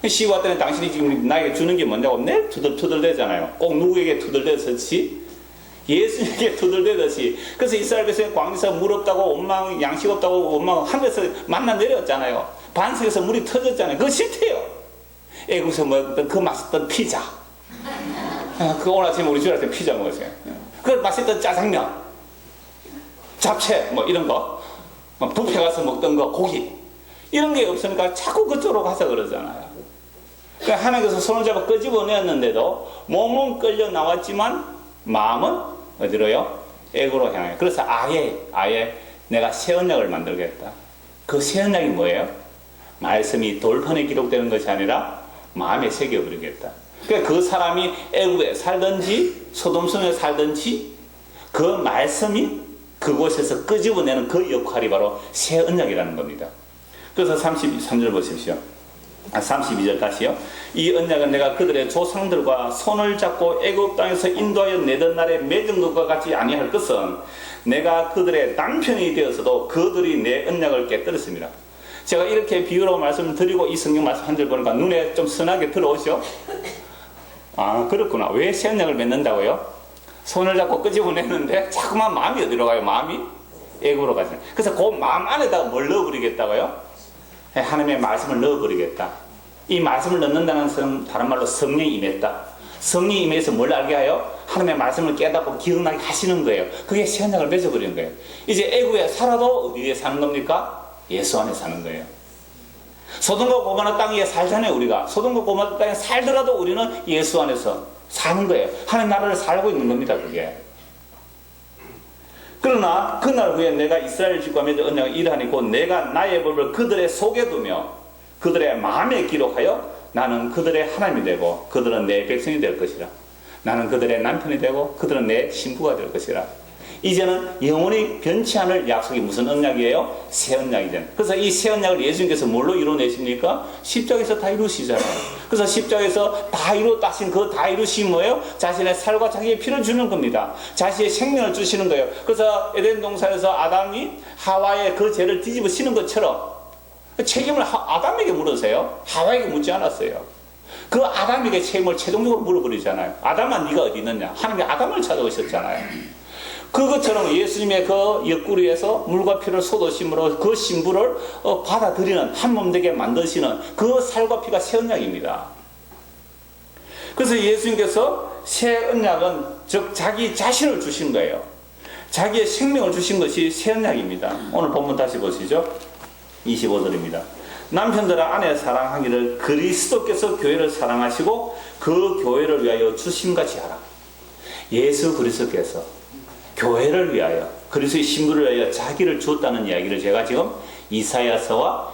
시집 왔더니 당신이 지금 나에게 주는 게 뭐냐고 내 투덜투덜대잖아요. 꼭 누구에게 투덜대듯이? 예수님에게 투덜대듯이. 그래서 이스라엘 백성이 광야에서 물 없다고 원망, 양식 없다고 원망, 하늘에서 만나 내렸잖아요. 반석에서 물이 터졌잖아요. 그거 싫대요. 애국에서 먹었던 그 맛있던 피자. 그 오늘 아침에 우리 주일 때 피자 먹었어요. 그 맛있던 짜장면, 잡채, 뭐 이런 거, 뷔페 가서 먹던 거, 고기, 이런 게 없으니까 자꾸 그쪽으로 가서 그러잖아요. 그러니까 하나님께서 손을 잡아 끄집어내었는데도 몸은 끌려 나왔지만 마음은 어디로요? 애고로 향해요. 그래서 아예 내가 새 언약을 만들겠다. 그 새 언약이 뭐예요? 말씀이 돌판에 기록되는 것이 아니라 마음에 새겨버리겠다. 그러니까 그 사람이 애굽에 살든지 소돔성에 살든지 그 말씀이 그곳에서 끄집어내는 그 역할이 바로 새 언약이라는 겁니다. 그래서 33절 보십시오. 32절 다시요. 이 언약은 내가 그들의 조상들과 손을 잡고 애굽 땅에서 인도하여 내던 날에 맺은 것과 같이 아니할 것은 내가 그들의 남편이 되어서도 그들이 내 언약을 깨뜨렸습니다. 제가 이렇게 비유로 말씀을 드리고 이 성경 말씀 한 절 보니까 눈에 좀 선하게 들어오시오. 아, 그렇구나. 왜 새 언약을 맺는다고요? 손을 잡고 끄집어내는데 자꾸만 마음이 어디로 가요? 마음이 애굽으로 가죠. 그래서 그 마음 안에다가 뭘 넣어버리겠다고요? 하나님의 말씀을 넣어버리겠다. 이 말씀을 넣는다는 것은 다른 말로 성령이 임했다. 성령이 임해서 뭘 알게 하여? 하나님의 말씀을 깨닫고 기억나게 하시는 거예요. 그게 새 언약을 맺어버리는 거예요. 이제 애굽에 살아도 어디에 사는 겁니까? 예수 안에 사는 거예요. 소돔과 고모라 땅에 살잖아요. 우리가 소돔과 고모라 땅에 살더라도 우리는 예수 안에서 사는 거예요. 하나님 나라를 살고 있는 겁니다. 그게. 그러나 그날 후에 내가 이스라엘 집과 맺은 언약을 이러하니 곧 내가 나의 법을 그들의 속에 두며 그들의 마음에 기록하여 나는 그들의 하나님이 되고 그들은 내 백성이 될 것이라. 나는 그들의 남편이 되고 그들은 내 신부가 될 것이라. 이제는 영원히 변치 않을 약속이 무슨 언약이에요? 새 언약이잖아요. 그래서 이 새 언약을 예수님께서 뭘로 이루어내십니까? 십자가에서 다 이루시잖아요. 그래서 십자가에서 다 이루었다신 그 다 이루신 뭐예요? 자신의 살과 자기의 피를 주는 겁니다. 자신의 생명을 주시는 거예요. 그래서 에덴 동산에서 아담이 하와의 그 죄를 뒤집으시는 것처럼 책임을 아담에게 물으세요. 하와에게 묻지 않았어요. 그 아담에게 책임을 최종적으로 물어버리잖아요. 아담아 네가 어디 있느냐? 하나님이 아담을 찾아오셨잖아요. 그것처럼 예수님의 그 옆구리에서 물과 피를 쏟으심으로 그 신부를 받아들이는 한 몸 되게 만드시는 그 살과 피가 새 언약입니다. 그래서 예수님께서 새 언약은 즉 자기 자신을 주신 거예요. 자기의 생명을 주신 것이 새 언약입니다. 오늘 본문 다시 보시죠. 25절입니다. 남편들아 아내 사랑하기를 그리스도께서 교회를 사랑하시고 그 교회를 위하여 주심같이 하라. 예수 그리스도께서 교회를 위하여, 그리스도의 신부를 위하여 자기를 주었다는 이야기를 제가 지금 이사야서와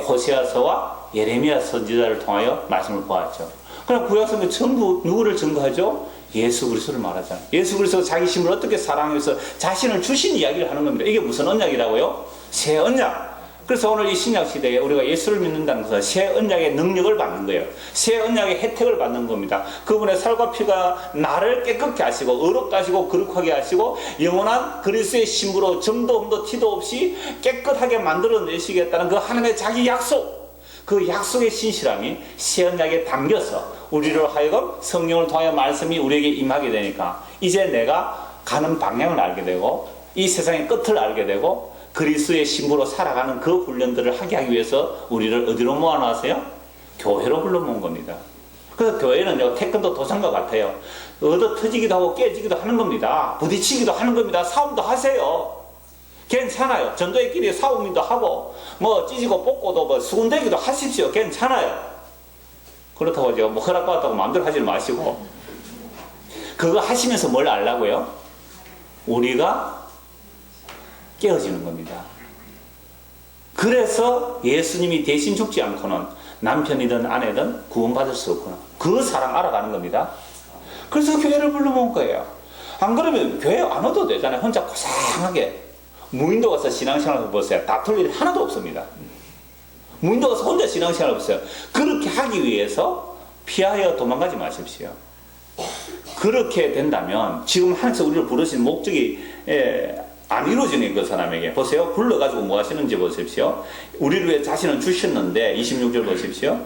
호세아서와 예레미야 선지자를 통하여 말씀을 보았죠. 그러나 구약성경 전부 누구를 증거하죠? 예수 그리스도를 말하잖아요. 예수 그리스도가 자기 신부를 어떻게 사랑해서 자신을 주신 이야기를 하는 겁니다. 이게 무슨 언약이라고요? 새 언약. 그래서 오늘 이 신약 시대에 우리가 예수를 믿는다는 것은 새 언약의 능력을 받는 거예요. 새 언약의 혜택을 받는 겁니다. 그분의 살과 피가 나를 깨끗게 하시고 의롭게 하시고 거룩하게 하시고 영원한 그리스도의 신부로 점도 흠도 티도 없이 깨끗하게 만들어내시겠다는 그 하나님의 자기 약속, 그 약속의 신실함이 새 언약에 담겨서 우리를 하여금 성령을 통하여 말씀이 우리에게 임하게 되니까 이제 내가 가는 방향을 알게 되고 이 세상의 끝을 알게 되고 그리스도의 신부로 살아가는 그 훈련들을 하게 위해서 우리를 어디로 모아놨어요? 교회로 불러 모은 겁니다. 그래서 교회는요, 태권도 도장과 같아요. 얻어 터지기도 하고 깨지기도 하는 겁니다. 부딪히기도 하는 겁니다. 싸움도 하세요. 괜찮아요. 전도의끼리 싸움도 하고 뭐 찢고 뽑고도 뭐 수군대기도 하십시오. 괜찮아요. 그렇다고 제가 뭐 허락받았다고 마음대로 하지 마시고 그거 하시면서 뭘 알라고요? 우리가 깨어지는 겁니다. 그래서 예수님이 대신 죽지 않고는 남편이든 아내든 구원받을 수 없구나. 그 사랑 알아가는 겁니다. 그래서 교회를 불러 모은 거예요. 안 그러면 교회 안 와도 되잖아요. 혼자 고상하게. 무인도 가서 신앙생활을 보세요. 다툴 일이 하나도 없습니다. 무인도 가서 혼자 신앙생활을 보세요. 그렇게 하기 위해서 피하여 도망가지 마십시오. 그렇게 된다면 지금 하나님께서 우리를 부르신 목적이 안 이루어지는 그 사람에게 보세요. 불러가지고 뭐 하시는지 보십시오. 우리를 위해 자신을 주셨는데 26절 보십시오.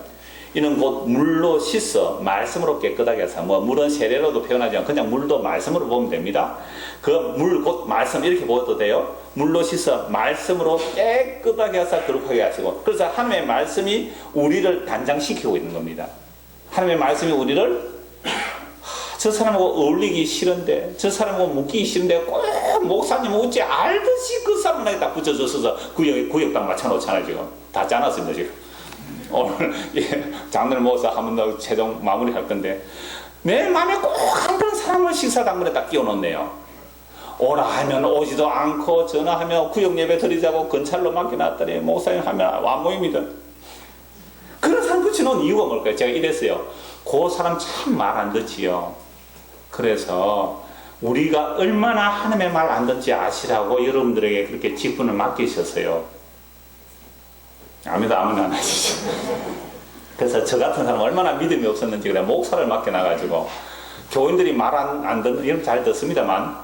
이는 곧 물로 씻어 말씀으로 깨끗하게 해서 뭐 물은 세례로도 표현하지 않고 그냥 물도 말씀으로 보면 됩니다. 그 물 곧 말씀 이렇게 보아도 돼요. 물로 씻어 말씀으로 깨끗하게 해서 거룩하게 하시고 그래서 하나님의 말씀이 우리를 단장시키고 있는 겁니다. 하나님의 말씀이 우리를 저 사람하고 어울리기 싫은데 저 사람하고 묶이기 싫은데 꼭 목사님 어찌 알듯이 그 사람에게 딱 붙여줘서 구역당 맞춰놓잖아요. 지금 다 짜놨습니다. 지금 오늘 장로를 모아서 한 번 더 최종 마무리할 건데 내 마음에 꼭 한 그런 사람을 식사당번에 딱 끼워놓네요. 오라 하면 오지도 않고 전화하면 구역 예배 드리자고 건찰로 맡겨놨더니 목사님 하면 안 모입니다. 그런 사람 붙여놓은 이유가 뭘까요? 제가 이랬어요. 그 사람 참 말 안 듣지요. 그래서 우리가 얼마나 하나님의 말 안 듣지 아시라고 여러분들에게 그렇게 직분을 맡기셨어요. 아무도 안 하시죠. 그래서 저 같은 사람 얼마나 믿음이 없었는지 그래 목사를 맡겨놔가지고 교인들이 말 안 듣는, 이런 잘 듣습니다만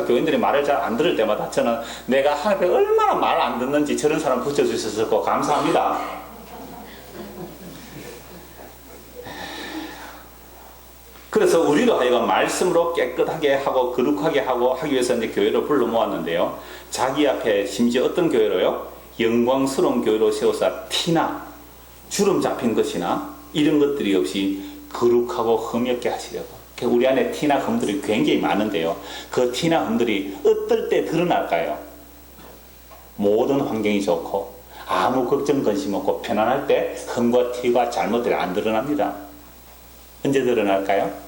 교인들이 말을 잘 안 들을 때마다 저는 내가 하나님께 얼마나 말 안 듣는지 저런 사람 붙여주셔서 감사합니다. 그래서 우리도 하여금 말씀으로 깨끗하게 하고 거룩하게 하기 위해서 이제 교회를 불러 모았는데요. 자기 앞에 심지어 어떤 교회로요? 영광스러운 교회로 세워서 티나 주름 잡힌 것이나 이런 것들이 없이 거룩하고 흠없게 하시려고. 우리 안에 티나 흠들이 굉장히 많은데요. 그 티나 흠들이 어떨 때 드러날까요? 모든 환경이 좋고 아무 걱정 근심 없고 편안할 때 흠과 티가 잘못들이 안 드러납니다. 언제 드러날까요?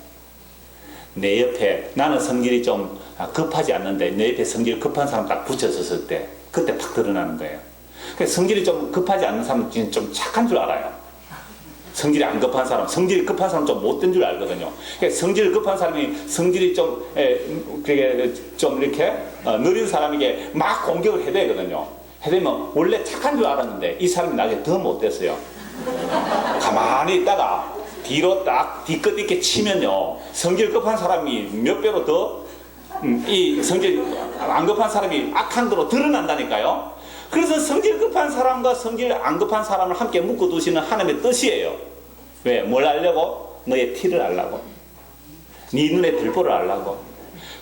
내 옆에 나는 성질이 좀 급하지 않는데 내 옆에 성질 급한 사람 딱 붙여졌을 때 그때 탁 드러나는 거예요. 성질이 좀 급하지 않는 사람은 좀 착한 줄 알아요. 성질이 안 급한 사람, 성질이 급한 사람은 좀 못된 줄 알거든요. 성질이 급한 사람이 성질이 좀 이렇게 느린 사람에게 막 공격을 해야 되거든요. 해대면 원래 착한 줄 알았는데 이 사람이 나중에 더 못됐어요. 가만히 있다가 뒤로 딱 뒤끝 있게 치면요 성질 급한 사람이 몇 배로 더 이 성질 안 급한 사람이 악한 대로 드러난다니까요. 그래서 성질 급한 사람과 성질 안 급한 사람을 함께 묶어두시는 하나님의 뜻이에요. 왜? 뭘 알려고? 너의 티를 알라고, 네 눈에 들보를 알라고.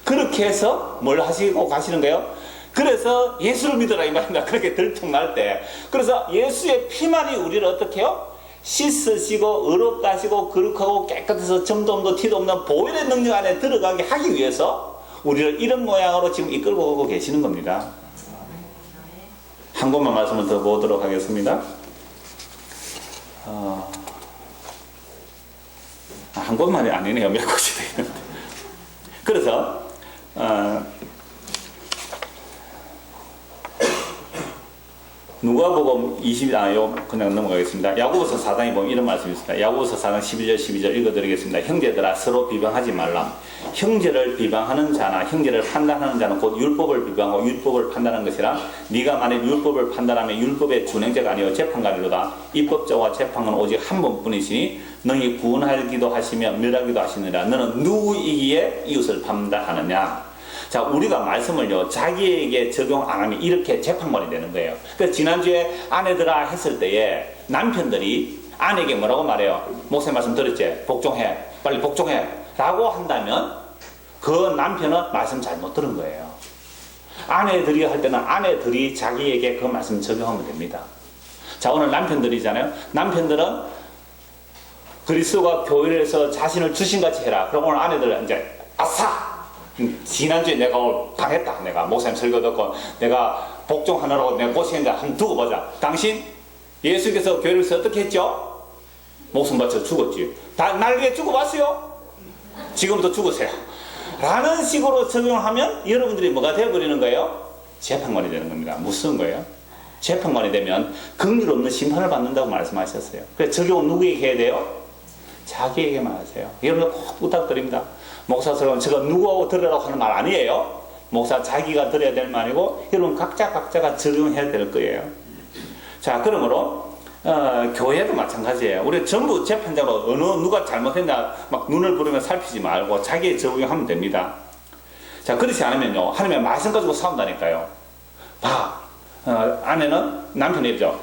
그렇게 해서 뭘 하시고 가시는 거예요? 그래서 예수를 믿어라 이 말입니다. 그렇게 들통날 때. 그래서 예수의 피만이 우리를 어떻게 해요? 씻으시고 의롭다 하시고 거룩하고 깨끗해서 점도 없는 티도 없는 보혈의 능력 안에 들어가게 하기 위해서 우리를 이런 모양으로 지금 이끌고 오고 계시는 겁니다. 한 곳만 말씀을 더 보도록 하겠습니다. 한 곳만이 아니네요. 몇 곳이 되는데. 그래서 누가복음 20, 그냥 넘어가겠습니다. 야고보서 4장에 보면 이런 말씀이 있습니다. 야고보서 4장 11절 12절 읽어드리겠습니다. 형제들아 서로 비방하지 말라. 형제를 비방하는 자나 형제를 판단하는 자는 곧 율법을 비방하고 율법을 판단하는 것이라. 네가 만일 율법을 판단하면 율법의 준행자가 아니요 재판관이로다. 입법자와 재판은 오직 한 번뿐이시니 너희 구원하기도 하시며 멸하기도 하시느니라. 너는 누구이기에 이웃을 판단하느냐. 자, 우리가 말씀을요, 자기에게 적용 안 하면 이렇게 재판관이 되는 거예요. 그래서 지난주에 아내들아 했을 때에 남편들이 아내에게 뭐라고 말해요? 목사님 말씀 들었지? 복종해. 빨리 복종해. 라고 한다면 그 남편은 말씀 잘못 들은 거예요. 아내들이 할 때는 아내들이 자기에게 그 말씀 적용하면 됩니다. 자, 오늘 남편들이잖아요. 남편들은 그리스도가 교회에서 자신을 주신같이 해라. 그럼 오늘 아내들은 이제 아싸! 지난주에 내가 당했다. 내가 목사님 설교 듣고 내가 복종하느라고 내가 고생했는데 한번 두고 보자. 당신 예수께서 교회에서 어떻게 했죠? 목숨 바쳐 죽었지. 다 날개 죽어봤어요? 지금부터 죽으세요. 라는 식으로 적용하면 여러분들이 뭐가 되어버리는 거예요? 재판관이 되는 겁니다. 무슨 거예요? 재판관이 되면 긍휼 없는 심판을 받는다고 말씀하셨어요. 그래서 적용은 누구에게 해야 돼요? 자기에게만 하세요. 여러분 꼭 부탁드립니다. 목사 설교는 제가 누구하고 들으라고 하는 말 아니에요. 목사 자기가 들어야 될 말이고 여러분 각자가 적용해야 될 거예요. 자, 그러므로 교회도 마찬가지예요. 우리 전부 재판장으로 누가 잘못했나 막 눈을 부르면 살피지 말고 자기의 적용하면 됩니다. 자, 그렇지 않으면요 하나님의 말씀 가지고 싸운다니까요. 봐, 아내는 남편이죠.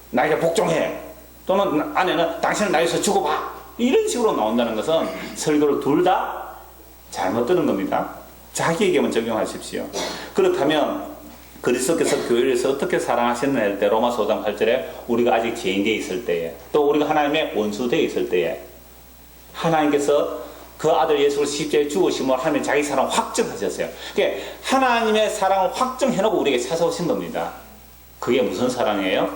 나에게 복종해. 또는 아내는 당신은 나에게서 죽어봐. 이런 식으로 나온다는 것은 설교를 둘 다 잘못 들은 겁니다. 자기에게만 적용하십시오. 그렇다면 그리스도께서 교회에서 어떻게 사랑하셨느냐 할 때 로마서 5장 8절에 우리가 아직 죄인되어 있을 때에 또 우리가 하나님의 원수되어 있을 때에 하나님께서 그 아들 예수를 십자가에 죽으심으로 하나님의 자기 사랑 확증하셨어요. 그러니까 하나님의 사랑을 확증해놓고 우리에게 찾아오신 겁니다. 그게 무슨 사랑이에요?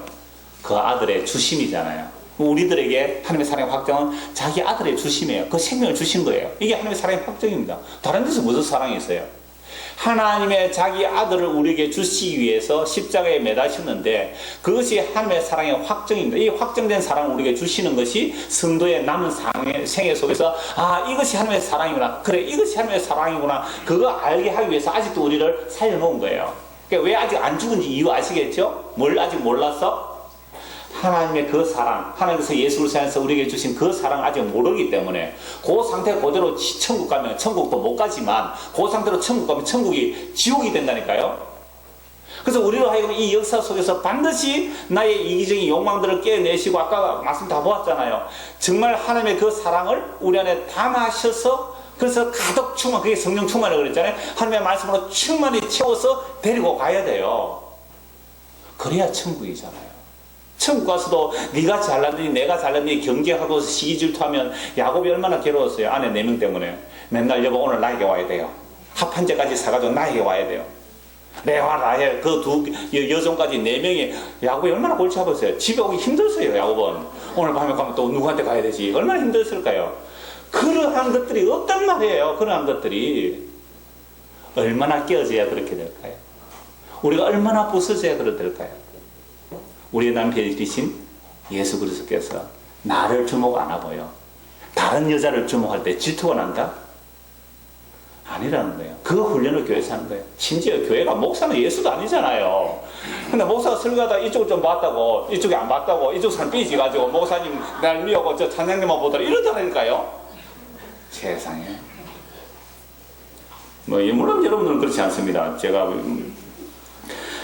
그 아들의 주심이잖아요. 우리들에게 하나님의 사랑의 확정은 자기 아들의 주심이에요. 그 생명을 주신 거예요. 이게 하나님의 사랑의 확정입니다. 다른 데서 무슨 사랑이 있어요? 하나님의 자기 아들을 우리에게 주시기 위해서 십자가에 매다셨는데 그것이 하나님의 사랑의 확정입니다. 이 확정된 사랑을 우리에게 주시는 것이 성도의 남은 생애 속에서 아, 이것이 하나님의 사랑이구나. 그래, 이것이 하나님의 사랑이구나. 그거 알게 하기 위해서 아직도 우리를 살려놓은 거예요. 그러니까 왜 아직 안 죽은지 이유 아시겠죠? 뭘 아직 몰랐어? 하나님의 그 사랑, 하나님께서 예수를 통해서 우리에게 주신 그 사랑을 아직 모르기 때문에 그 상태 그대로 천국 가면 천국도 못 가지만 그 상태로 천국 가면 천국이 지옥이 된다니까요. 그래서 우리로 하여금 이 역사 속에서 반드시 나의 이기적인 욕망들을 깨내시고 아까 말씀 다 보았잖아요. 정말 하나님의 그 사랑을 우리 안에 담아셔서 그래서 가득 충만, 그게 성령 충만이라고 그랬잖아요. 하나님의 말씀으로 충만히 채워서 데리고 가야 돼요. 그래야 천국이잖아요. 천국 가서도 네가 잘났니 내가 잘났니 경쟁하고 시기질투하면 야곱이 얼마나 괴로웠어요. 아내 4명 때문에. 맨날 여보 오늘 나에게 와야 돼요. 합판제까지 사가지고 나에게 와야 돼요. 레와 라헬 그 두 여종까지 4명이 야곱이 얼마나 골치 아팠어요. 집에 오기 힘들었어요. 야곱은 오늘 밤에 가면 또 누구한테 가야 되지. 얼마나 힘들었을까요. 그러한 것들이 없단 말이에요. 그러한 것들이 얼마나 깨어져야 그렇게 될까요. 우리가 얼마나 부서져야 그렇게 될까요. 우리의 남편이신 예수 그리스도께서 나를 주목 안 하고요. 다른 여자를 주목할 때 질투가 난다? 아니라는 거예요. 그 훈련을 교회에서 하는 거예요. 심지어 교회가 목사는 예수도 아니잖아요. 근데 목사가 설교하다 이쪽을 좀 봤다고 이쪽이 안 봤다고 이쪽 사람 삐지가지고 목사님 날 미워고 저 찬양님만 보더라 이러다니까요. 세상에. 물론 여러분들은 그렇지 않습니다. 제가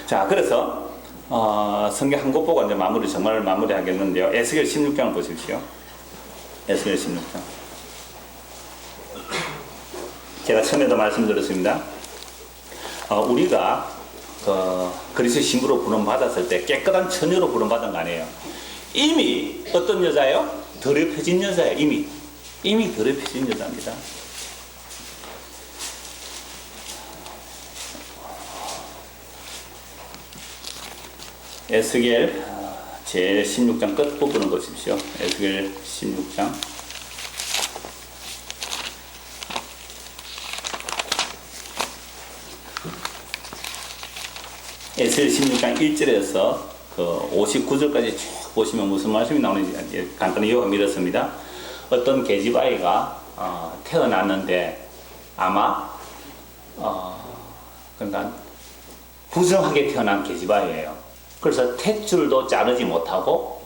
자, 그래서 성경 한 곳 보고 이제 정말 마무리하겠는데요. 에스겔 16장을 보십시오. 에스겔 16장. 제가 처음에도 말씀드렸습니다. 우리가 그리스도 신부로 부름받았을 때 깨끗한 처녀로 부름받은 거 아니에요. 이미 어떤 여자예요? 더럽혀진 여자예요. 이미 더럽혀진 여자입니다. 에스겔 제 16장 끝부분을 보십시오. 에스겔 16장. 에스겔 16장 1절에서 그 59절까지 쭉 보시면 무슨 말씀이 나오는지 간단히 요약을 이렇습니다. 어떤 계집아이가 태어났는데 아마 그러니까 부정하게 태어난 계집아이예요. 그래서 탯줄도 자르지 못하고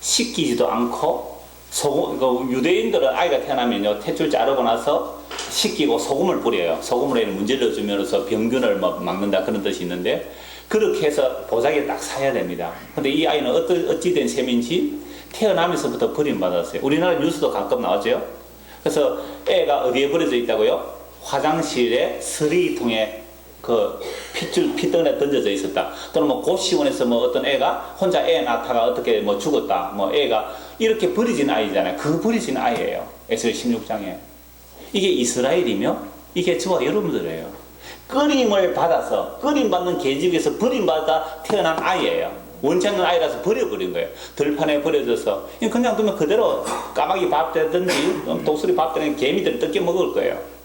씻기지도 않고 소금, 유대인들은 아이가 태어나면요 탯줄 자르고 나서 씻기고 소금을 뿌려요. 소금으로 문질러 주면서 병균을 막는다 그런 뜻이 있는데 그렇게 해서 보자기에 딱 사야 됩니다. 근데 이 아이는 어찌된 셈인지 태어나면서부터 버림받았어요. 우리나라 뉴스도 가끔 나오죠. 그래서 애가 어디에 버려져 있다고요? 화장실에 쓰레기통에 그 핏덩이에 던져져 있었다. 또는 뭐 고시원에서 뭐 어떤 애가 혼자 애 낳다가 어떻게 뭐 죽었다. 뭐 애가 이렇게 버려진 아이잖아요. 그 버려진 아이예요. 에스겔 16장에. 이게 이스라엘이며 이게 저와 여러분들이에요. 끊임을 받아서 끊임받는 계집에서 버림받아 태어난 아이예요. 원치 않는 아이라서 버려버린 거예요. 들판에 버려져서 그냥 두면 그대로 까마귀 밥 되든지 독수리 밥 되는 개미들이 뜯겨 먹을 거예요.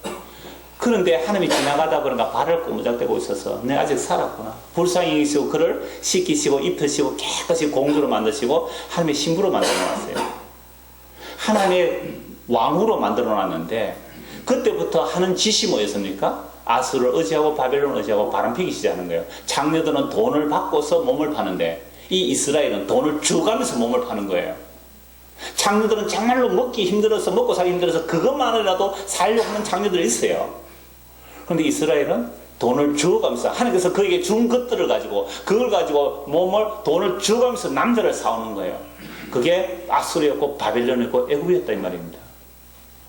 그런데 하나님이 지나가다 보니까 발을 꼬무작대고 있어서 내 아직 살았구나. 불쌍히 여기시고 그를 씻기시고 입히시고 깨끗이 공주로 만드시고 하나님의 신부로 만들어놨어요. 하나님의 왕으로 만들어놨는데 그때부터 하는 짓이 뭐였습니까? 아수를 의지하고 바벨론을 의지하고 바람피기 시작하는 거예요. 장녀들은 돈을 받고서 몸을 파는데 이 이스라엘은 돈을 줘가면서 몸을 파는 거예요. 장녀들은 정말로 먹기 힘들어서 먹고 살기 힘들어서 그것만이라도 살려고 하는 장녀들이 있어요. 그런데 이스라엘은 돈을 주어가면서 하나님께서 그에게 준 것들을 가지고 그걸 가지고 돈을 주어가면서 남자를 사오는 거예요. 그게 아수르였고 바벨론이었고 애굽이었다 이 말입니다.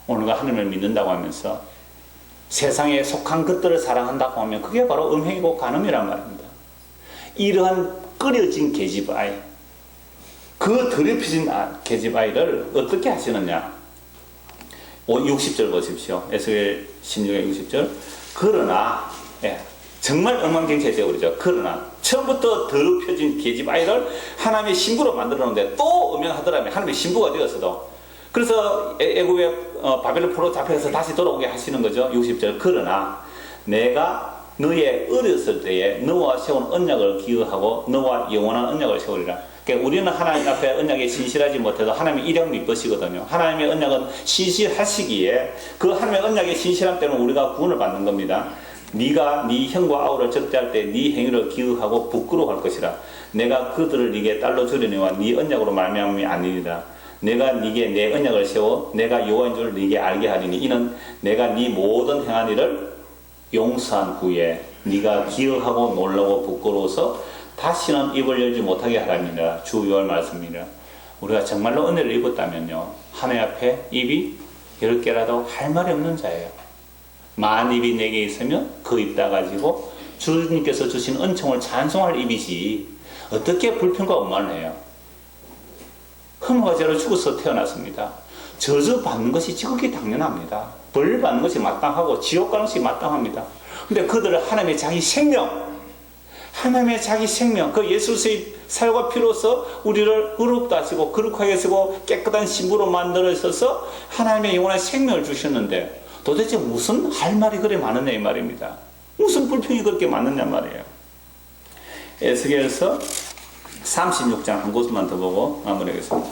오늘과 하나님을 믿는다고 하면서 세상에 속한 것들을 사랑한다고 하면 그게 바로 음행이고 간음이란 말입니다. 이러한 끓여진 계집아이, 그 더럽혀진 계집아이를 어떻게 하시느냐? 60절 보십시오. 에스겔 16장 60절. 그러나 정말 엉망진창이 되어버리죠. 그러나 처음부터 더럽혀진 계집아이를 하나님의 신부로 만들어놓는데 또 음행하더라면 하나님의 신부가 되었어도 그래서 애굽에 바벨론 포로 잡혀서 다시 돌아오게 하시는 거죠. 60절. 그러나 내가 너의 어렸을 때에 너와 세운 언약을 기억하고 너와 영원한 언약을 세우리라. 그러니까 우리는 하나님 앞에 언약에 신실하지 못해도 하나님이 일양 미쁘시거든요. 하나님의 언약은 신실하시기에 그 하나님의 언약의 신실함 때문에 우리가 구원을 받는 겁니다. 네가 네 형과 아우를 적대할 때 네 행위를 기억하고 부끄러워할 것이라. 내가 그들을 네게 딸로 주려니와 네 언약으로 말미암음이 아니니라. 내가 네게 내 언약을 세워 내가 여호와인 줄 네게 알게 하리니 이는 내가 네 모든 행한 일을 용서한 후에 네가 기억하고 놀라고 부끄러워서 다시는 입을 열지 못하게 하랍니다. 주 여호와의 말씀입니다. 우리가 정말로 은혜를 입었다면요 하나님 앞에 입이 10개라도 할 말이 없는 자예요. 만 입이 내게 있으면 그 입 다 가지고 주님께서 주신 은총을 찬송할 입이지 어떻게 불평과 원망을 해요. 흠과 죄로 죽어서 태어났습니다. 저주받는 것이 지극히 당연합니다. 벌 받는 것이 마땅하고 지옥 가는 것이 마땅합니다. 근데 그들은 하나님의 자기 생명, 그 예수의 살과 피로서 우리를 의롭다 하시고 거룩하게 하시고 깨끗한 신부로 만들어서 하나님의 영원한 생명을 주셨는데 도대체 무슨 할 말이 그래 많으냐 이 말입니다. 무슨 불평이 그렇게 많느냐 말이에요. 에스겔서 36장 한 곳만 더 보고 마무리하겠습니다.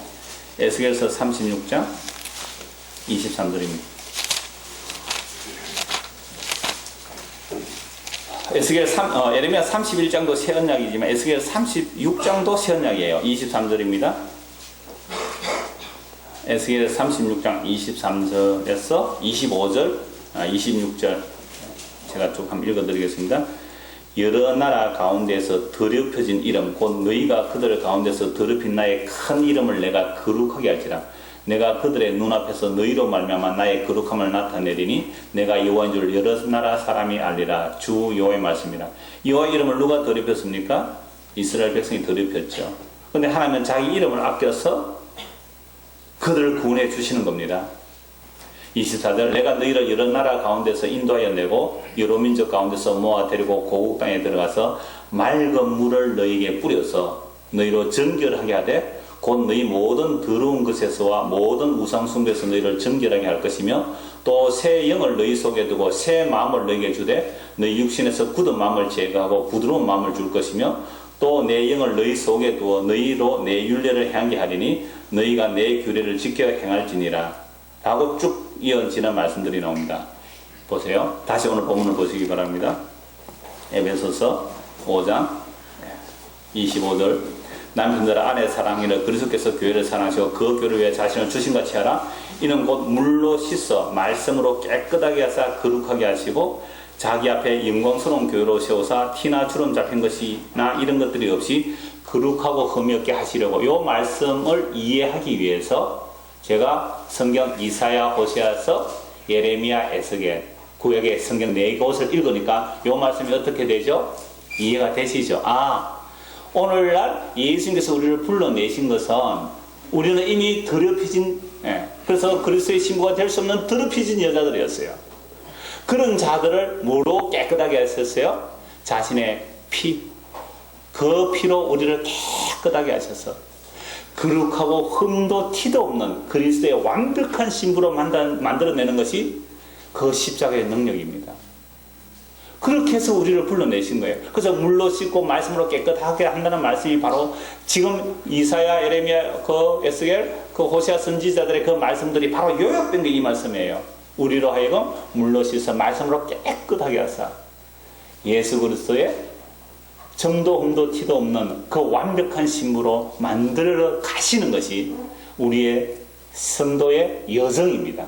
에스겔서 36장 23절입니다. 에레미야 31장도 새 언약이지만 에스겔 36장도 새 언약이에요. 23절입니다. 에스겔 36장 23절에서 25절, 26절 제가 쭉 한번 읽어드리겠습니다. 여러 나라 가운데서 더럽혀진 이름 곧 너희가 그들 가운데서 더럽힌 나의 큰 이름을 내가 거룩하게 할지라. 내가 그들의 눈앞에서 너희로 말미암아 나의 거룩함을 나타내리니 내가 여호와인 줄 여러 나라 사람이 알리라. 주 여호와의 말씀이라. 여호와의 이름을 누가 더럽혔습니까? 이스라엘 백성이 더럽혔죠. 그런데 하나님은 자기 이름을 아껴서 그들을 구원해 주시는 겁니다. 24절. 내가 너희를 여러 나라 가운데서 인도하여 내고 여러 민족 가운데서 모아 데리고 고국 땅에 들어가서 맑은 물을 너희에게 뿌려서 너희로 정결하게 하되 곧 너희 모든 더러운 것에서와 모든 우상 숭배에서 너희를 정결하게 할 것이며 또 새 영을 너희 속에 두고 새 마음을 너희에게 주되 너희 육신에서 굳은 마음을 제거하고 부드러운 마음을 줄 것이며 또 내 영을 너희 속에 두어 너희로 내 율례를 행하게 하리니 너희가 내 규례를 지켜 행할지니라 라고 쭉 이어지는 말씀들이 나옵니다. 보세요. 다시 오늘 본문을 보시기 바랍니다. 에베소서 5장 25절 남편들아 아내 사랑하기를 그리스도께서 교회를 사랑하시고 그 교회를 위해 자신을 주신같이 하라. 이는 곧 물로 씻어 말씀으로 깨끗하게 하사 거룩하게 하시고 자기 앞에 영광스러운 교회로 세우사 티나 주름 잡힌 것이나 이런 것들이 없이 거룩하고 흠이 없게 하시려고 이 말씀을 이해하기 위해서 제가 성경 이사야, 호세아서, 예레미야, 에스겔 구약의 성경 4곳을 읽으니까 이 말씀이 어떻게 되죠? 이해가 되시죠? 오늘날 예수님께서 우리를 불러내신 것은 우리는 이미 더럽혀진, 그래서 그리스도의 신부가 될 수 없는 더럽혀진 여자들이었어요. 그런 자들을 뭐로 깨끗하게 하셨어요? 자신의 피, 그 피로 우리를 깨끗하게 하셔서 거룩하고 흠도 티도 없는 그리스도의 완벽한 신부로 만들어내는 것이 그 십자가의 능력입니다. 그렇게 해서 우리를 불러내신 거예요. 그래서 물로 씻고 말씀으로 깨끗하게 한다는 말씀이 바로 지금 이사야, 예레미야, 에스겔, 호세아 선지자들의 그 말씀들이 바로 요약된 게 이 말씀이에요. 우리로 하여금 물로 씻어 말씀으로 깨끗하게 하사 예수 그리스도의 정도, 흠도, 티도 없는 그 완벽한 신부로 만들어 가시는 것이 우리의 성도의 여정입니다.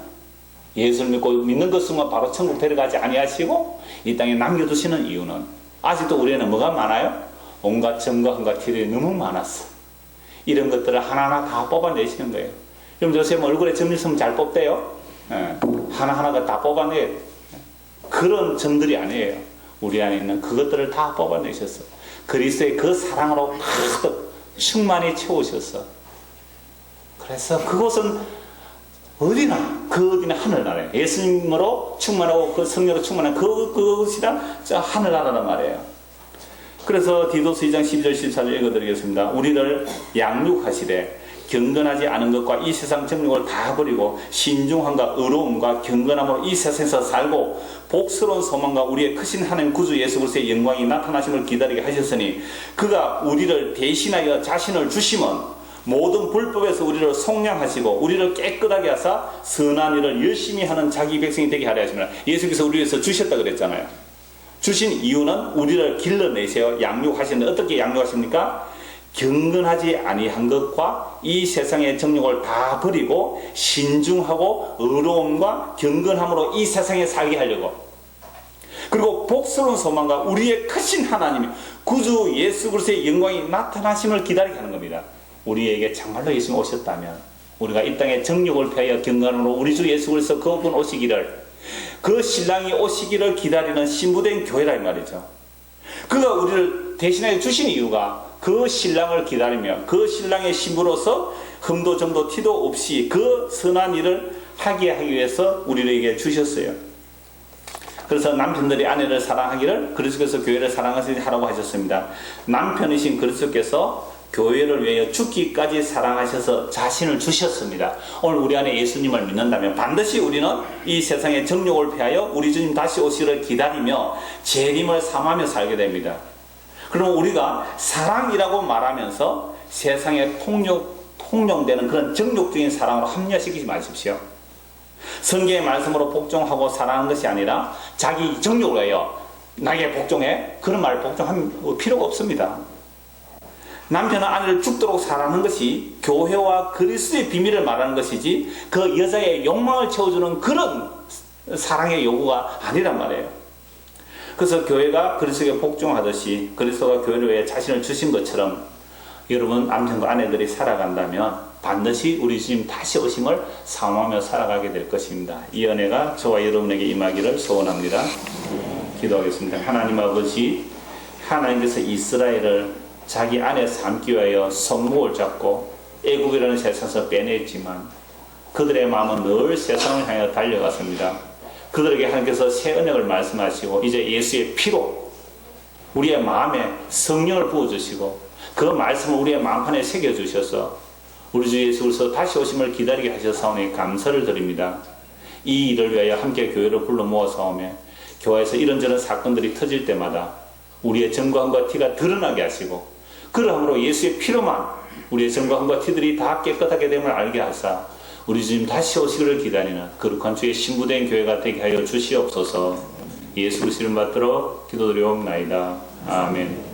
예수를 믿는 것으로만 바로 천국 데려가지 아니하시고 이 땅에 남겨두시는 이유는 아직도 우리는 뭐가 많아요? 온갖 점과 한과 티들이 너무 많았어. 이런 것들을 하나하나 다 뽑아내시는 거예요. 여러분 요새 얼굴에 점 있으면 잘 뽑대요. 하나하나가 다 뽑아내요. 그런 점들이 아니에요. 우리 안에 있는 그것들을 다 뽑아내셨어. 그리스도의 그 사랑으로 가득 충만히 채우셨어. 그래서 그곳은 어디나 하늘나라예요. 예수님으로 충만하고 그 성령으로 충만한 그것이란 하늘나라란 말이에요. 그래서 디도스 2장 12절 14절 읽어드리겠습니다. 우리를 양육하시되 경건하지 않은 것과 이 세상 정욕을 다 버리고 신중함과 의로움과 경건함으로 이 세상에서 살고 복스러운 소망과 우리의 크신 하나님 구주 예수 그리스도의 영광이 나타나심을 기다리게 하셨으니 그가 우리를 대신하여 자신을 주심은 모든 불법에서 우리를 속량하시고 우리를 깨끗하게 하사 선한 일을 열심히 하는 자기 백성이 되게 하려 하십니다. 예수께서 우리 위해서 주셨다 그랬잖아요. 주신 이유는 우리를 길러내세요. 양육하시는데 어떻게 양육하십니까? 경건하지 아니한 것과 이 세상의 정욕을 다 버리고 신중하고 의로움과 경건함으로 이 세상에 살게 하려고, 그리고 복스러운 소망과 우리의 크신 하나님 구주 예수 그리스도의 영광이 나타나심을 기다리게 하는 겁니다. 우리에게 정말로 예수님 오셨다면 우리가 이 땅에 정욕을 피하여 경건함으로 우리 주 예수 그리스도 그분 오시기를, 그 신랑이 오시기를 기다리는 신부된 교회라 이 말이죠. 그가 우리를 대신하여 주신 이유가 그 신랑을 기다리며 그 신랑의 신부로서 흠도 점도 티도 없이 그 선한 일을 하게 하기 위해서 우리에게 주셨어요. 그래서 남편들이 아내를 사랑하기를 그리스도께서 교회를 사랑하라고 하셨습니다. 남편이신 그리스도께서 교회를 위하여 죽기까지 사랑하셔서 자신을 주셨습니다. 오늘 우리 안에 예수님을 믿는다면 반드시 우리는 이 세상의 정욕을 피하여 우리 주님 다시 오시기를 기다리며 재림을 삼하며 살게 됩니다. 그럼 우리가 사랑이라고 말하면서 세상에 통용되는 그런 정욕적인 사랑으로 합리화시키지 마십시오. 성경의 말씀으로 복종하고 사랑하는 것이 아니라 자기 정욕을 위하여 나에게 복종해, 그런 말 복종할 필요가 없습니다. 남편은 아내를 죽도록 사랑하는 것이 교회와 그리스도의 비밀을 말하는 것이지 그 여자의 욕망을 채워주는 그런 사랑의 요구가 아니란 말이에요. 그래서 교회가 그리스도에게 복종하듯이 그리스도가 교회를 위해 자신을 주신 것처럼 여러분 남편과 아내들이 살아간다면 반드시 우리 주님 다시 오심을 사모하며 살아가게 될 것입니다. 이 은혜가 저와 여러분에게 임하기를 소원합니다. 기도하겠습니다. 하나님 아버지, 하나님께서 이스라엘을 자기 안에 삼기 위하여 성목을 잡고 애국이라는 세상에서 빼냈지만 그들의 마음은 늘 세상을 향해 달려갔습니다. 그들에게 하나님께서 새 언약을 말씀하시고 이제 예수의 피로 우리의 마음에 성령을 부어주시고 그 말씀을 우리의 마음판에 새겨주셔서 우리 주 예수 그리스도 다시 오심을 기다리게 하셔서오니 감사를 드립니다. 이 일을 위하여 함께 교회를 불러 모아서오며 교회에서 이런저런 사건들이 터질 때마다 우리의 정과함과 티가 드러나게 하시고 그러함으로 예수의 피로만 우리의 정과함과 티들이 다 깨끗하게 됨을 알게 하사 우리 주님 다시 오시기를 기다리는 거룩한 주의 신부된 교회가 되게 하여 주시옵소서. 예수 그리스도를 받들어 기도드리옵나이다. 아멘.